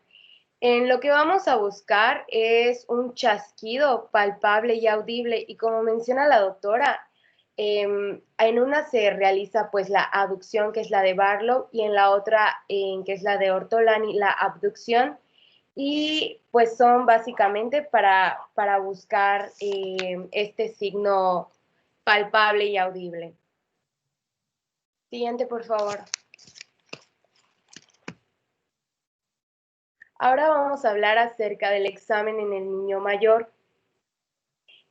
En lo que vamos a buscar es un chasquido palpable y audible, y como menciona la doctora, en una se realiza pues la aducción, que es la de Barlow, y en la otra, que es la de Ortolani, la abducción, y pues son básicamente para buscar este signo palpable y audible. Siguiente, por favor. Ahora vamos a hablar acerca del examen en el niño mayor.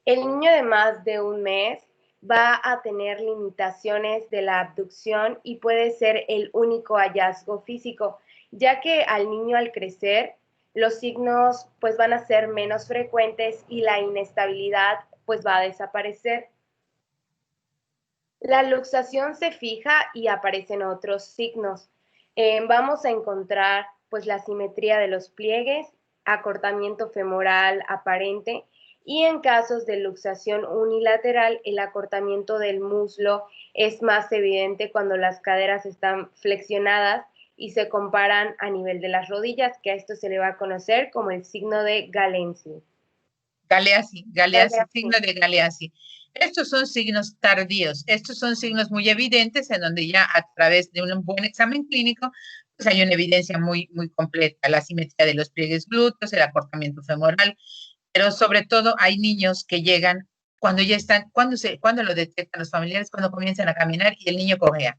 El niño de más de un mes va a tener limitaciones de la abducción y puede ser el único hallazgo físico, ya que al niño al crecer los signos pues van a ser menos frecuentes y la inestabilidad pues va a desaparecer. La luxación se fija y aparecen otros signos. Vamos a encontrar pues la simetría de los pliegues, acortamiento femoral aparente, y en casos de luxación unilateral, el acortamiento del muslo es más evidente cuando las caderas están flexionadas y se comparan a nivel de las rodillas, que a esto se le va a conocer como el signo de Galeazzi. Galeazzi, signo de Galeazzi. Estos son signos tardíos, estos son signos muy evidentes en donde ya a través de un buen examen clínico pues hay una evidencia muy completa, la simetría de los pliegues glúteos, el acortamiento femoral, pero sobre todo hay niños que llegan cuando ya están, cuando lo detectan los familiares, cuando comienzan a caminar y el niño cojea.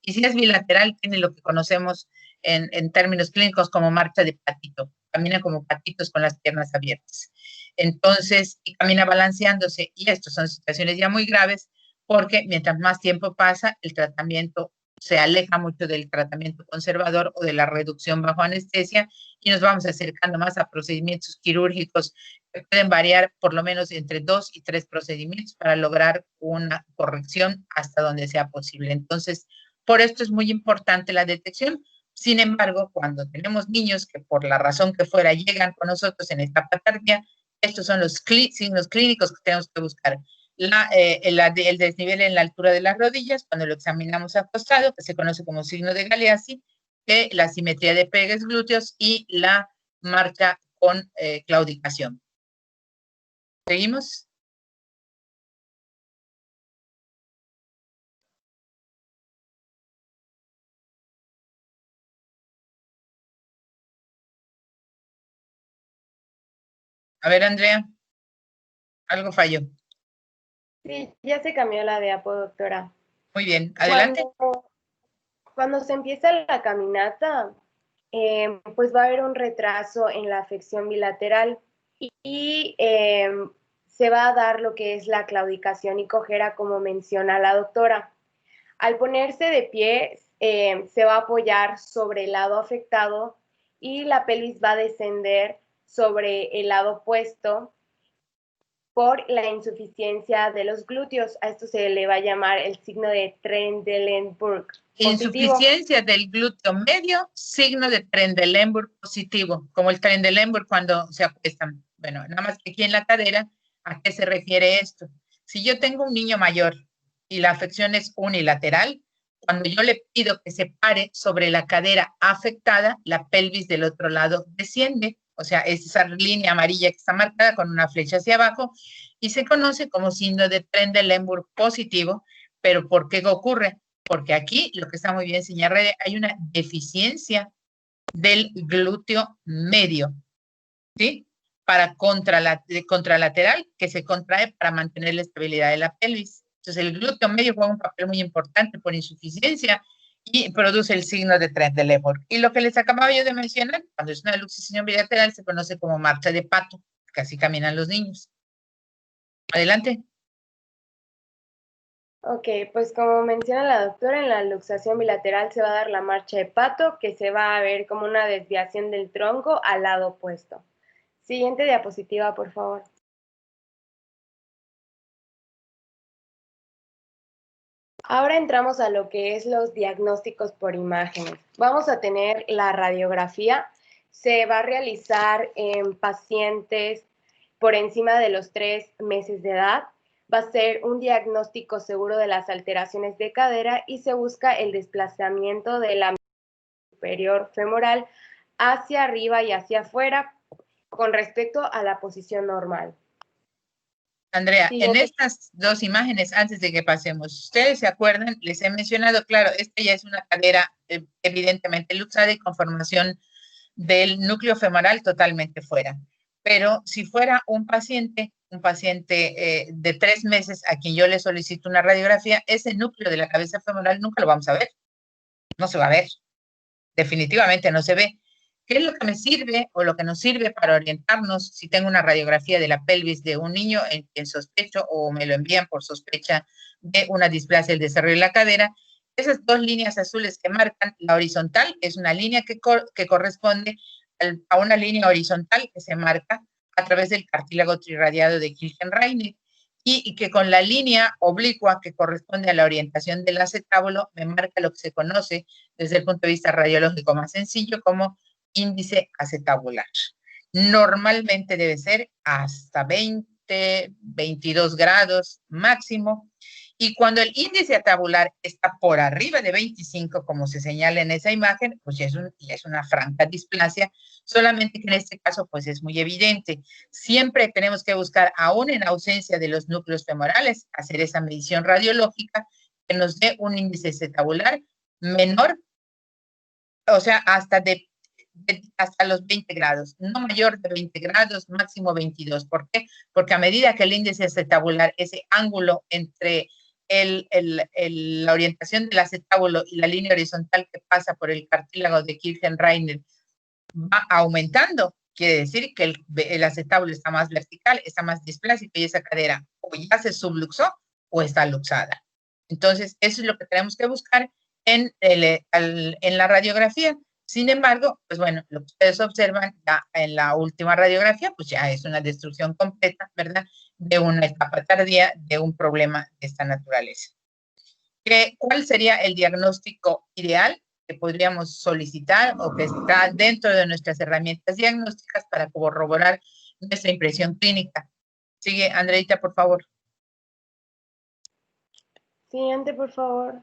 Y si es bilateral, tiene lo que conocemos en términos clínicos como marcha de patito, camina como patitos con las piernas abiertas. Entonces, y camina balanceándose, y estas son situaciones ya muy graves, porque mientras más tiempo pasa, el tratamiento se aleja mucho del tratamiento conservador o de la reducción bajo anestesia, y nos vamos acercando más a procedimientos quirúrgicos que pueden variar por lo menos entre 2 y 3 procedimientos para lograr una corrección hasta donde sea posible. Entonces, por esto es muy importante la detección. Sin embargo, cuando tenemos niños que por la razón que fuera llegan con nosotros en etapa tardía, estos son los signos clínicos que tenemos que buscar. El desnivel en la altura de las rodillas, cuando lo examinamos acostado, que se conoce como signo de Galeazzi, la simetría de pliegues glúteos y la marcha con claudicación. ¿Seguimos? A ver, Andrea, algo falló. Sí, ya se cambió la diapo, doctora. Muy bien, adelante. Cuando se empieza la caminata, pues va a haber un retraso en la afección bilateral y se va a dar lo que es la claudicación y cojera, como menciona la doctora. Al ponerse de pie, se va a apoyar sobre el lado afectado y la pelvis va a descender sobre el lado opuesto, por la insuficiencia de los glúteos. A esto se le va a llamar el signo de Trendelenburg positivo. Insuficiencia del glúteo medio, signo de Trendelenburg positivo, como el Trendelenburg cuando se acuestan. Bueno, nada más que aquí en la cadera, ¿a qué se refiere esto? Si yo tengo un niño mayor y la afección es unilateral, cuando yo le pido que se pare sobre la cadera afectada, la pelvis del otro lado desciende. O sea, es esa línea amarilla que está marcada con una flecha hacia abajo y se conoce como signo de Trendelenburg positivo. ¿Pero por qué ocurre? Porque aquí, lo que está muy bien señalado, hay una deficiencia del glúteo medio, ¿sí? Para contralateral, que se contrae para mantener la estabilidad de la pelvis. Entonces, el glúteo medio juega un papel muy importante por insuficiencia y produce el signo de Trendelenburg. Y lo que les acababa yo de mencionar, cuando es una luxación bilateral, se conoce como marcha de pato, que así caminan los niños. Adelante. Ok, pues como menciona la doctora, en la luxación bilateral se va a dar la marcha de pato, que se va a ver como una desviación del tronco al lado opuesto. Siguiente diapositiva, por favor. Ahora entramos a lo que es los diagnósticos por imágenes. Vamos a tener la radiografía. Se va a realizar en pacientes por encima de los 3 meses de edad. Va a ser un diagnóstico seguro de las alteraciones de cadera y se busca el desplazamiento de la superior femoral hacia arriba y hacia afuera con respecto a la posición normal. Andrea, Sí, en estas dos imágenes, antes de que pasemos, ustedes se acuerdan, les he mencionado, claro, esta ya es una cadera evidentemente luxada y con formación del núcleo femoral totalmente fuera. Pero si fuera un paciente de 3 meses a quien yo le solicito una radiografía, ese núcleo de la cabeza femoral nunca lo vamos a ver. No se va a ver. Definitivamente no se ve. ¿Qué es lo que me sirve o lo que nos sirve para orientarnos si tengo una radiografía de la pelvis de un niño en sospecho o me lo envían por sospecha de una displasia del desarrollo de la cadera? Esas dos líneas azules que marcan la horizontal es una línea que corresponde a una línea horizontal que se marca a través del cartílago trirradiado de Kirchen-Reiner y que con la línea oblicua que corresponde a la orientación del acetábulo me marca lo que se conoce desde el punto de vista radiológico más sencillo como índice acetabular. Normalmente debe ser hasta 20, 22 grados máximo. Y cuando el índice acetabular está por arriba de 25, como se señala en esa imagen, pues ya es una franca displasia, solamente que en este caso pues es muy evidente. Siempre tenemos que buscar, aún en ausencia de los núcleos femorales, hacer esa medición radiológica que nos dé un índice acetabular menor, o sea, hasta los 20 grados, no mayor de 20 grados, máximo 22. ¿Por qué? Porque a medida que el índice acetabular, ese ángulo entre la orientación del acetábulo y la línea horizontal que pasa por el cartílago de Kirchen-Reiner va aumentando, quiere decir que el acetábulo está más vertical, está más displásico y esa cadera o ya se subluxó o está luxada. Entonces, eso es lo que tenemos que buscar en la radiografía. Sin embargo, pues bueno, lo que ustedes observan ya en la última radiografía, pues ya es una destrucción completa, ¿verdad? De una etapa tardía de un problema de esta naturaleza. ¿Cuál sería el diagnóstico ideal que podríamos solicitar o que está dentro de nuestras herramientas diagnósticas para corroborar nuestra impresión clínica? Sigue, Andreita, por favor. Siguiente, por favor.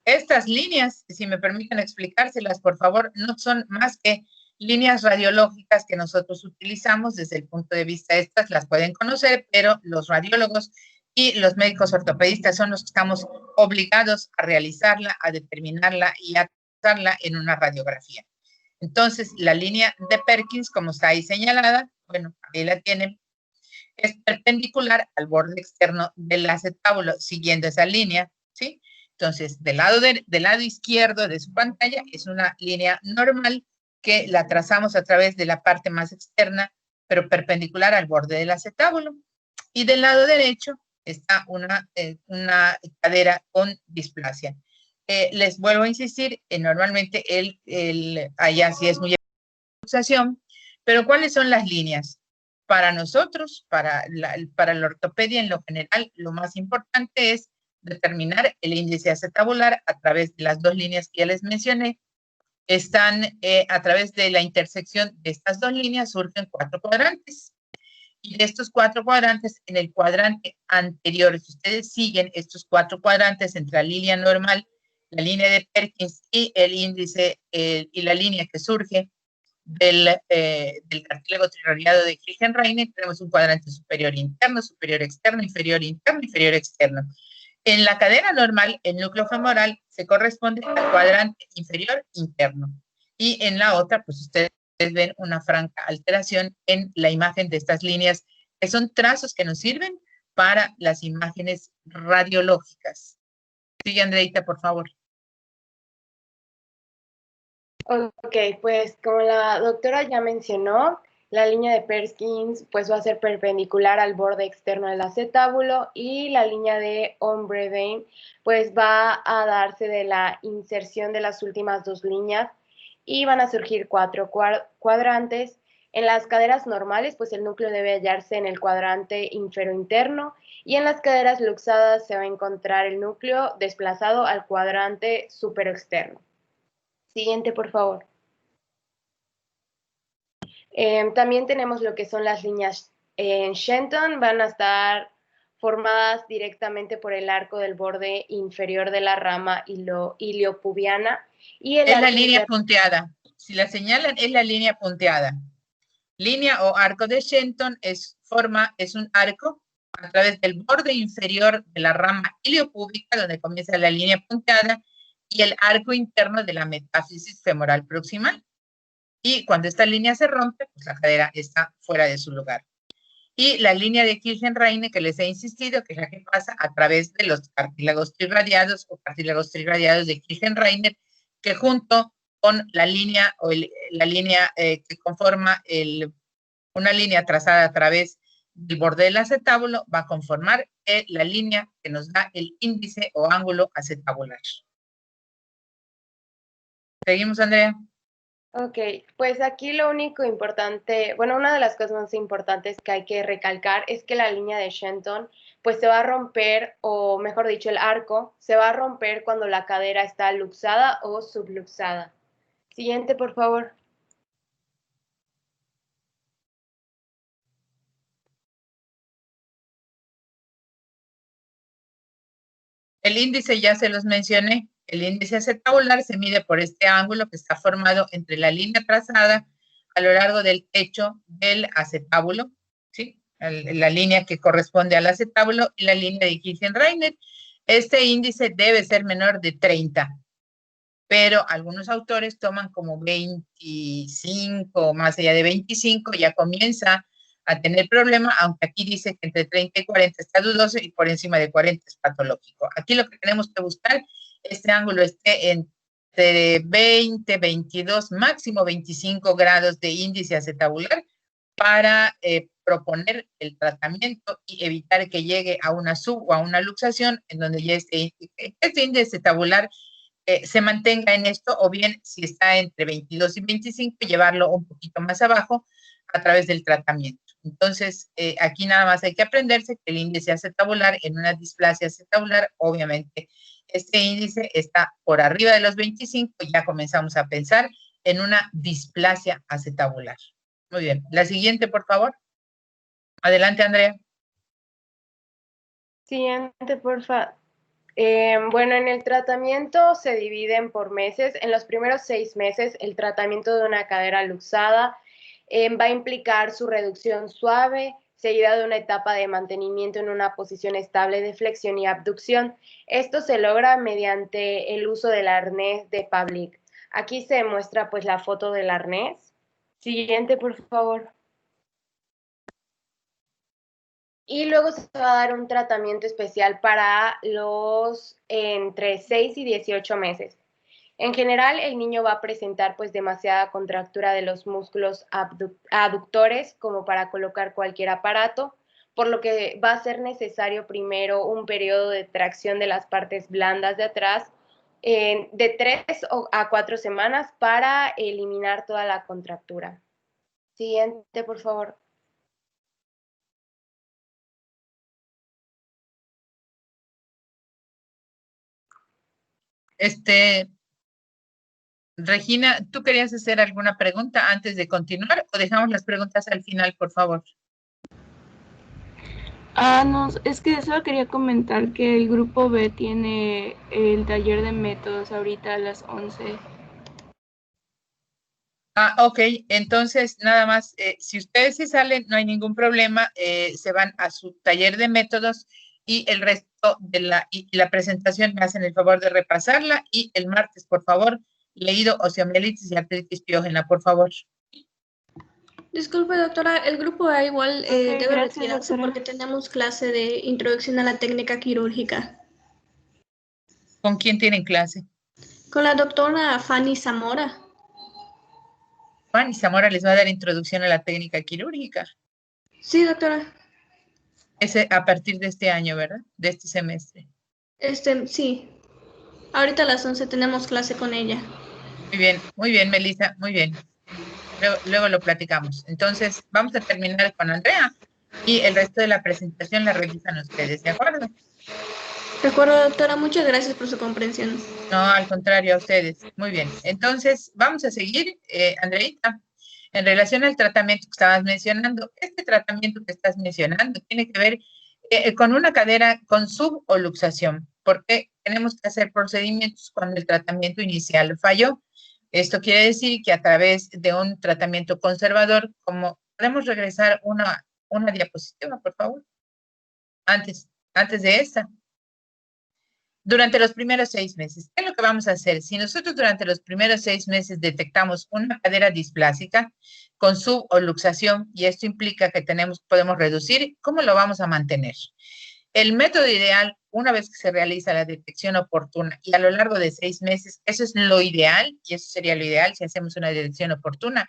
Estas líneas, si me permiten explicárselas, por favor, no son más que líneas radiológicas que nosotros utilizamos desde el punto de vista, estas las pueden conocer, pero los radiólogos y los médicos ortopedistas son los que estamos obligados a realizarla, a determinarla y a trazarla en una radiografía. Entonces, la línea de Perkins, como está ahí señalada, bueno, ahí la tienen, es perpendicular al borde externo del acetábulo, siguiendo esa línea, ¿sí? Entonces, del lado izquierdo de su pantalla es una línea normal que la trazamos a través de la parte más externa, pero perpendicular al borde del acetábulo. Y del lado derecho está una cadera con displasia. Les vuelvo a insistir, normalmente allá sí es muy luxación, Pero ¿cuáles son las líneas? Para nosotros, para la ortopedia en lo general, lo más importante es determinar el índice acetabular a través de las dos líneas que ya les mencioné. Están a través de la intersección de estas dos líneas surgen 4 cuadrantes. Y de estos 4 cuadrantes, en el cuadrante anterior, si ustedes siguen estos 4 cuadrantes entre la línea normal, la línea de Perkins y el índice y la línea que surge del cartílago triradiado de Kirchen-Reiner, tenemos un cuadrante superior interno, superior externo, inferior interno, inferior externo. En la cadera normal, el núcleo femoral se corresponde al cuadrante inferior interno. Y en la otra, pues ustedes ven una franca alteración en la imagen de estas líneas, que son trazos que nos sirven para las imágenes radiológicas. Sigue, Andreita, por favor. Ok, pues como la doctora ya mencionó, la línea de Perkins pues va a ser perpendicular al borde externo del acetábulo y la línea de Ombre-Vein pues va a darse de la inserción de las últimas dos líneas y van a surgir 4 cuadrantes. En las caderas normales pues el núcleo debe hallarse en el cuadrante infero-interno y en las caderas luxadas se va a encontrar el núcleo desplazado al cuadrante supero-externo. Siguiente, por favor. También tenemos lo que son las líneas en Shenton, van a estar formadas directamente por el arco del borde inferior de la rama iliopubiana. Y el es la línea punteada. Si la señalan, es la línea punteada. Línea o arco de Shenton es un arco a través del borde inferior de la rama iliopúbica, donde comienza la línea punteada, y el arco interno de la metáfisis femoral proximal. Y cuando esta línea se rompe, pues la cadera está fuera de su lugar. Y la línea de Kirchen-Reiner, que les he insistido, que es la que pasa a través de los cartílagos triradiados o cartílagos triradiados de Kirchen-Reiner, que junto con la línea que conforma una línea trazada a través del borde del acetábulo va a conformar la línea que nos da el índice o ángulo acetabular. ¿Seguimos, Andrea? Ok, pues aquí lo único importante, bueno, una de las cosas más importantes que hay que recalcar es que la línea de Shenton pues se va a romper, o mejor dicho, el arco se va a romper cuando la cadera está luxada o subluxada. Siguiente, por favor. El índice ya se los mencioné. El índice acetabular se mide por este ángulo que está formado entre la línea trazada a lo largo del techo del acetábulo, ¿sí? La línea que corresponde al acetábulo y la línea de Kirchen-Reiner. Este índice debe ser menor de 30, pero algunos autores toman como 25 o más allá de 25, ya comienza a tener problema, aunque aquí dice que entre 30 y 40 está dudoso y por encima de 40 es patológico. Aquí lo que tenemos que buscar, este ángulo esté entre 20, 22, máximo 25 grados de índice acetabular para proponer el tratamiento y evitar que llegue a una sub o a una luxación en donde ya este índice acetabular se mantenga en esto, o bien si está entre 22 y 25, llevarlo un poquito más abajo a través del tratamiento. Entonces, aquí nada más hay que aprenderse que el índice acetabular en una displasia acetabular, obviamente, este índice está por arriba de los 25, y ya comenzamos a pensar en una displasia acetabular. Muy bien. La siguiente, por favor. Adelante, Andrea. Siguiente, por favor. Bueno, en el tratamiento se dividen por meses. En los primeros 6 meses, el tratamiento de una cadera luxada va a implicar su reducción suave, seguida de una etapa de mantenimiento en una posición estable de flexión y abducción. Esto se logra mediante el uso del arnés de Pavlik. Aquí se muestra pues la foto del arnés. Siguiente, por favor. Y luego se va a dar un tratamiento especial para los entre 6 y 18 meses. En general, el niño va a presentar pues demasiada contractura de los músculos aductores como para colocar cualquier aparato, por lo que va a ser necesario primero un periodo de tracción de las partes blandas de atrás de 3 a 4 semanas para eliminar toda la contractura. Siguiente, por favor. Regina, ¿tú querías hacer alguna pregunta antes de continuar o dejamos las preguntas al final, por favor? No, es que solo quería comentar que el grupo B tiene el taller de métodos ahorita a las 11. Ok, entonces nada más, si ustedes se salen, no hay ningún problema, se van a su taller de métodos y el resto de la presentación me hacen el favor de repasarla y el martes, por favor, leído osteomielitis y artritis piógena, por favor. Disculpe, doctora, el grupo A igual debe gracias, retirarse doctora. porque tenemos clase de introducción a la técnica quirúrgica. ¿Con quién tienen clase? Con la doctora Fanny Zamora. Fanny Zamora les va a dar introducción a la técnica quirúrgica. Sí, doctora. Ese a partir de este año, ¿verdad? De este semestre. Sí. Ahorita a las 11 tenemos clase con ella. Muy bien, Melissa, muy bien. Luego lo platicamos. Entonces, vamos a terminar con Andrea y el resto de la presentación la revisan ustedes, ¿de acuerdo? De acuerdo, doctora. Muchas gracias por su comprensión. No, al contrario, a ustedes. Muy bien. Entonces, vamos a seguir, Andreita. En relación al tratamiento que estabas mencionando, este tratamiento que estás mencionando tiene que ver con una cadera con suboluxación, porque tenemos que hacer procedimientos cuando el tratamiento inicial falló. Esto quiere decir que a través de un tratamiento conservador, como podemos regresar una diapositiva, por favor, antes de esta. Durante los primeros 6 meses, ¿qué es lo que vamos a hacer? Si nosotros durante los primeros 6 meses detectamos una cadera displásica con suboluxación, y esto implica que podemos reducir, ¿cómo lo vamos a mantener? El método ideal, una vez que se realiza la detección oportuna y a lo largo de 6 meses, eso es lo ideal, y eso sería lo ideal si hacemos una detección oportuna,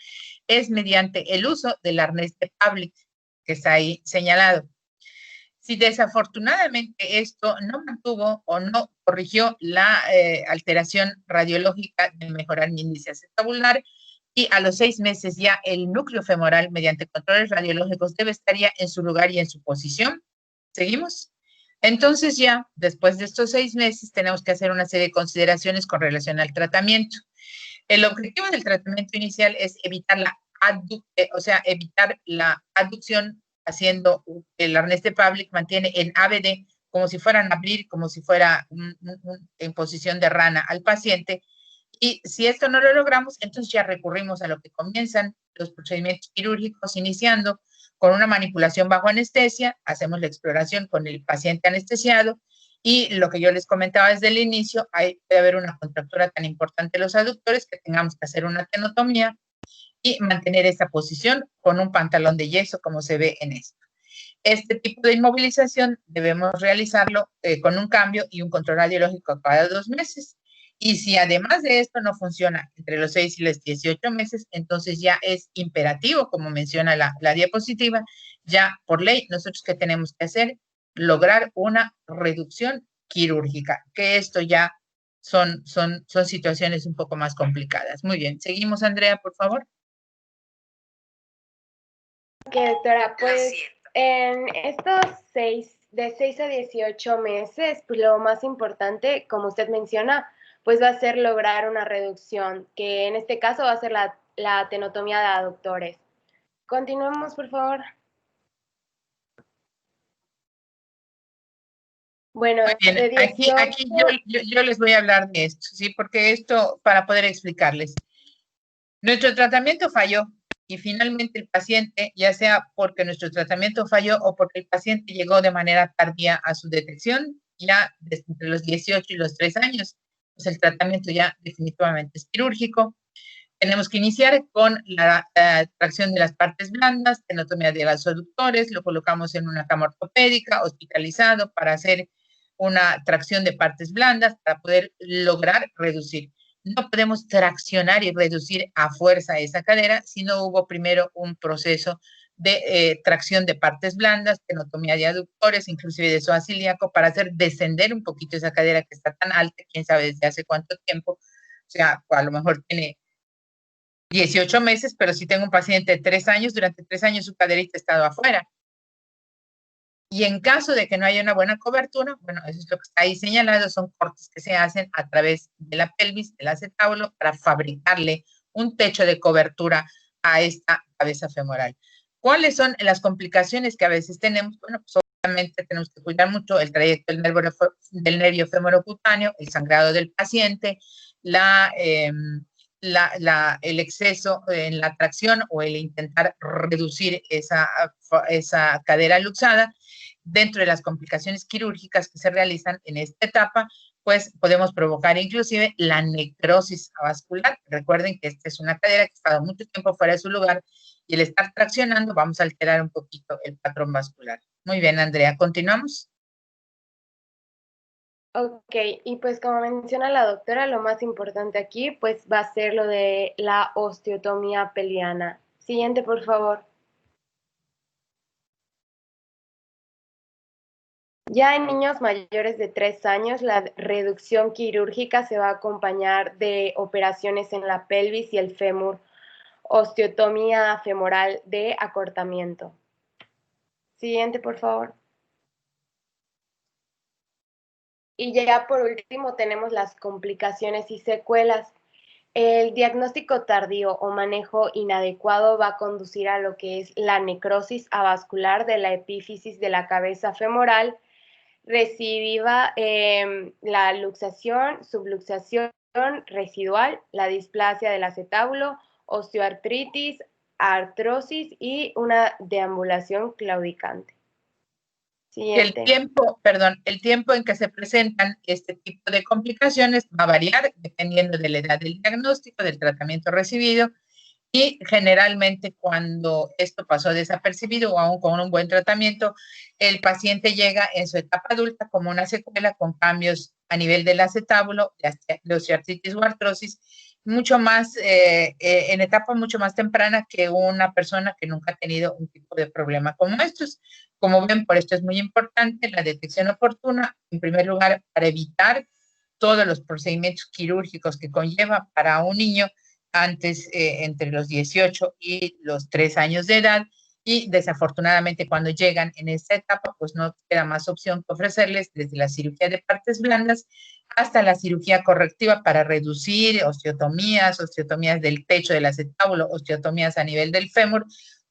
es mediante el uso del arnés de Pavlik, que está ahí señalado. Si desafortunadamente esto no mantuvo o no corrigió la alteración radiológica de mejorar mi índice acetabular, y a los 6 meses ya el núcleo femoral mediante controles radiológicos debe estar ya en su lugar y en su posición. ¿Seguimos? Entonces ya después de estos 6 meses tenemos que hacer una serie de consideraciones con relación al tratamiento. El objetivo del tratamiento inicial es evitar evitar la aducción haciendo el arnés de Pavlik mantiene en ABD como si fueran abrir, como si fuera en posición de rana al paciente. Y si esto no lo logramos, entonces ya recurrimos a lo que comienzan los procedimientos quirúrgicos, iniciando con una manipulación bajo anestesia, hacemos la exploración con el paciente anestesiado, y lo que yo les comentaba desde el inicio, puede haber una contractura tan importante de los aductores que tengamos que hacer una tenotomía y mantener esa posición con un pantalón de yeso, como se ve en esto. Este tipo de inmovilización debemos realizarlo con un cambio y un control radiológico cada 2 meses. Y si además de esto no funciona entre los 6 y los 18 meses, entonces ya es imperativo, como menciona la diapositiva, ya por ley, nosotros ¿qué tenemos que hacer? Lograr una reducción quirúrgica, que esto ya son situaciones un poco más complicadas. Muy bien, seguimos, Andrea, por favor. Ok, doctora, pues en estos de 6 a 18 meses, pues lo más importante, como usted menciona, pues va a ser lograr una reducción, que en este caso va a ser la tenotomía de aductores. Continuemos, por favor. Bueno, bien, de 18... aquí yo les voy a hablar de esto, ¿sí? Porque esto, para poder explicarles. Nuestro tratamiento falló y finalmente el paciente, ya sea porque nuestro tratamiento falló o porque el paciente llegó de manera tardía a su detección, ya desde entre los 18 y los 3 años, pues el tratamiento ya definitivamente es quirúrgico. Tenemos que iniciar con la tracción de las partes blandas, tenotomía de los aductores, lo colocamos en una cama ortopédica, hospitalizado para hacer una tracción de partes blandas para poder lograr reducir. No podemos traccionar y reducir a fuerza esa cadera si no hubo primero un proceso de tracción de partes blandas, tenotomía de aductores, inclusive de psoas ilíaco, para hacer descender un poquito esa cadera que está tan alta, quién sabe desde hace cuánto tiempo, o sea, a lo mejor tiene 18 meses, pero si tengo un paciente de 3 años, durante 3 años su caderita ha estado afuera. Y en caso de que no haya una buena cobertura, bueno, eso es lo que está ahí señalado, son cortes que se hacen a través de la pelvis, del acetábulo, para fabricarle un techo de cobertura a esta cabeza femoral. ¿Cuáles son las complicaciones que a veces tenemos? Bueno, pues obviamente tenemos que cuidar mucho el trayecto del nervio femoroputáneo, el sangrado del paciente, el exceso en la tracción o el intentar reducir esa cadera luxada. Dentro de las complicaciones quirúrgicas que se realizan en esta etapa, pues podemos provocar inclusive la necrosis avascular. Recuerden que esta es una cadera que ha estado mucho tiempo fuera de su lugar y el estar traccionando vamos a alterar un poquito el patrón vascular. Muy bien, Andrea, ¿continuamos? Ok, y pues como menciona la doctora, lo más importante aquí pues va a ser lo de la osteotomía pelviana. Siguiente, por favor. Ya en niños mayores de 3 años, la reducción quirúrgica se va a acompañar de operaciones en la pelvis y el fémur, osteotomía femoral de acortamiento. Siguiente, por favor. Y ya por último tenemos las complicaciones y secuelas. El diagnóstico tardío o manejo inadecuado va a conducir a lo que es la necrosis avascular de la epífisis de la cabeza femoral, recidiva la luxación, subluxación residual, la displasia del acetábulo, osteoartritis, artrosis y una deambulación claudicante. Siguiente. El tiempo en que se presentan este tipo de complicaciones va a variar dependiendo de la edad del diagnóstico, del tratamiento recibido, y generalmente cuando esto pasó desapercibido o aún con un buen tratamiento, el paciente llega en su etapa adulta como una secuela con cambios a nivel del acetábulo, de osteoartritis o artrosis, mucho más, en etapa mucho más temprana que una persona que nunca ha tenido un tipo de problema como estos. Como ven, por esto es muy importante la detección oportuna, en primer lugar, para evitar todos los procedimientos quirúrgicos que conlleva para un niño antes, entre los 18 y los 3 años de edad, y desafortunadamente cuando llegan en esta etapa, pues no queda más opción que ofrecerles desde la cirugía de partes blandas hasta la cirugía correctiva para reducir osteotomías del techo del acetábulo, osteotomías a nivel del fémur,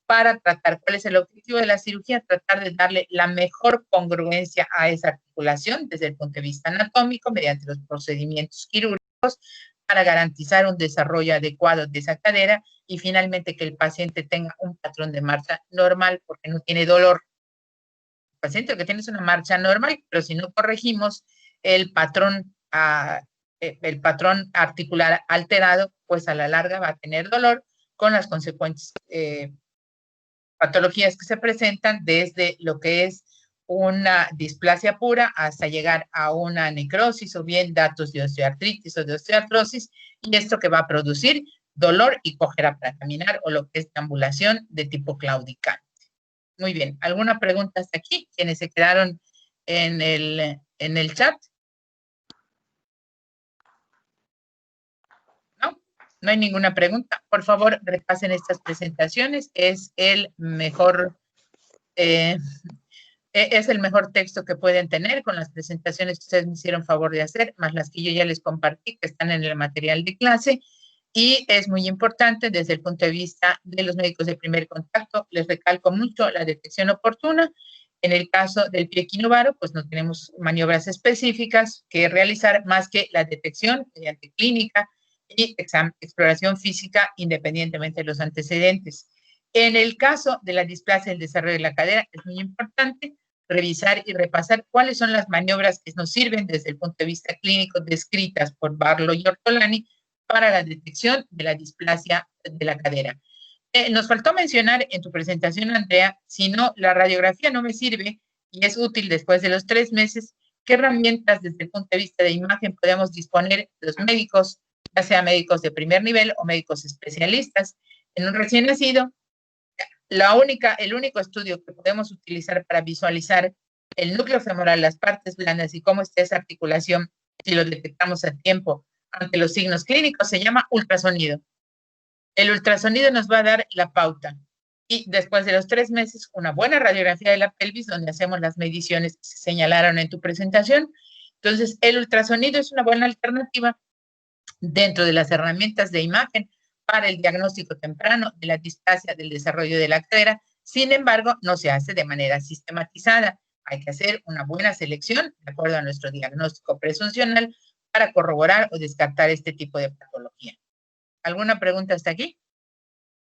para tratar cuál es el objetivo de la cirugía, tratar de darle la mejor congruencia a esa articulación desde el punto de vista anatómico mediante los procedimientos quirúrgicos para garantizar un desarrollo adecuado de esa cadera y finalmente que el paciente tenga un patrón de marcha normal porque no tiene dolor. El paciente lo que tiene es una marcha normal, pero si no corregimos el patrón articular alterado, pues a la larga va a tener dolor con las consecuentes patologías que se presentan desde lo que es una displasia pura hasta llegar a una necrosis o bien datos de osteoartritis o de osteoartrosis, y esto que va a producir dolor y cojera para caminar o lo que es deambulación de tipo claudicante. Muy bien, ¿alguna pregunta hasta aquí? ¿Quienes se quedaron en el chat? No hay ninguna pregunta. Por favor, repasen estas presentaciones. Es el mejor texto que pueden tener con las presentaciones que ustedes me hicieron favor de hacer, más las que yo ya les compartí, que están en el material de clase. Y es muy importante desde el punto de vista de los médicos de primer contacto. Les recalco mucho la detección oportuna. En el caso del pie equinovaro, pues no tenemos maniobras específicas que realizar más que la detección mediante clínica y exploración física independientemente de los antecedentes. En el caso de la displasia del desarrollo de la cadera, es muy importante revisar y repasar cuáles son las maniobras que nos sirven desde el punto de vista clínico descritas por Barlow y Ortolani para la detección de la displasia de la cadera. Nos faltó mencionar en tu presentación, Andrea, si no, la radiografía no me sirve y es útil después de los 3 meses, ¿qué herramientas desde el punto de vista de imagen podemos disponer los médicos, ya sea médicos de primer nivel o médicos especialistas, en un recién nacido? El único estudio que podemos utilizar para visualizar el núcleo femoral, las partes blandas y cómo está esa articulación, si lo detectamos a tiempo ante los signos clínicos, se llama ultrasonido. El ultrasonido nos va a dar la pauta. Y después de los 3 meses, una buena radiografía de la pelvis, donde hacemos las mediciones que se señalaron en tu presentación. Entonces, el ultrasonido es una buena alternativa dentro de las herramientas de imagen para el diagnóstico temprano de la displasia del desarrollo de la cadera. Sin embargo, no se hace de manera sistematizada. Hay que hacer una buena selección de acuerdo a nuestro diagnóstico presuncional para corroborar o descartar este tipo de patología. ¿Alguna pregunta hasta aquí?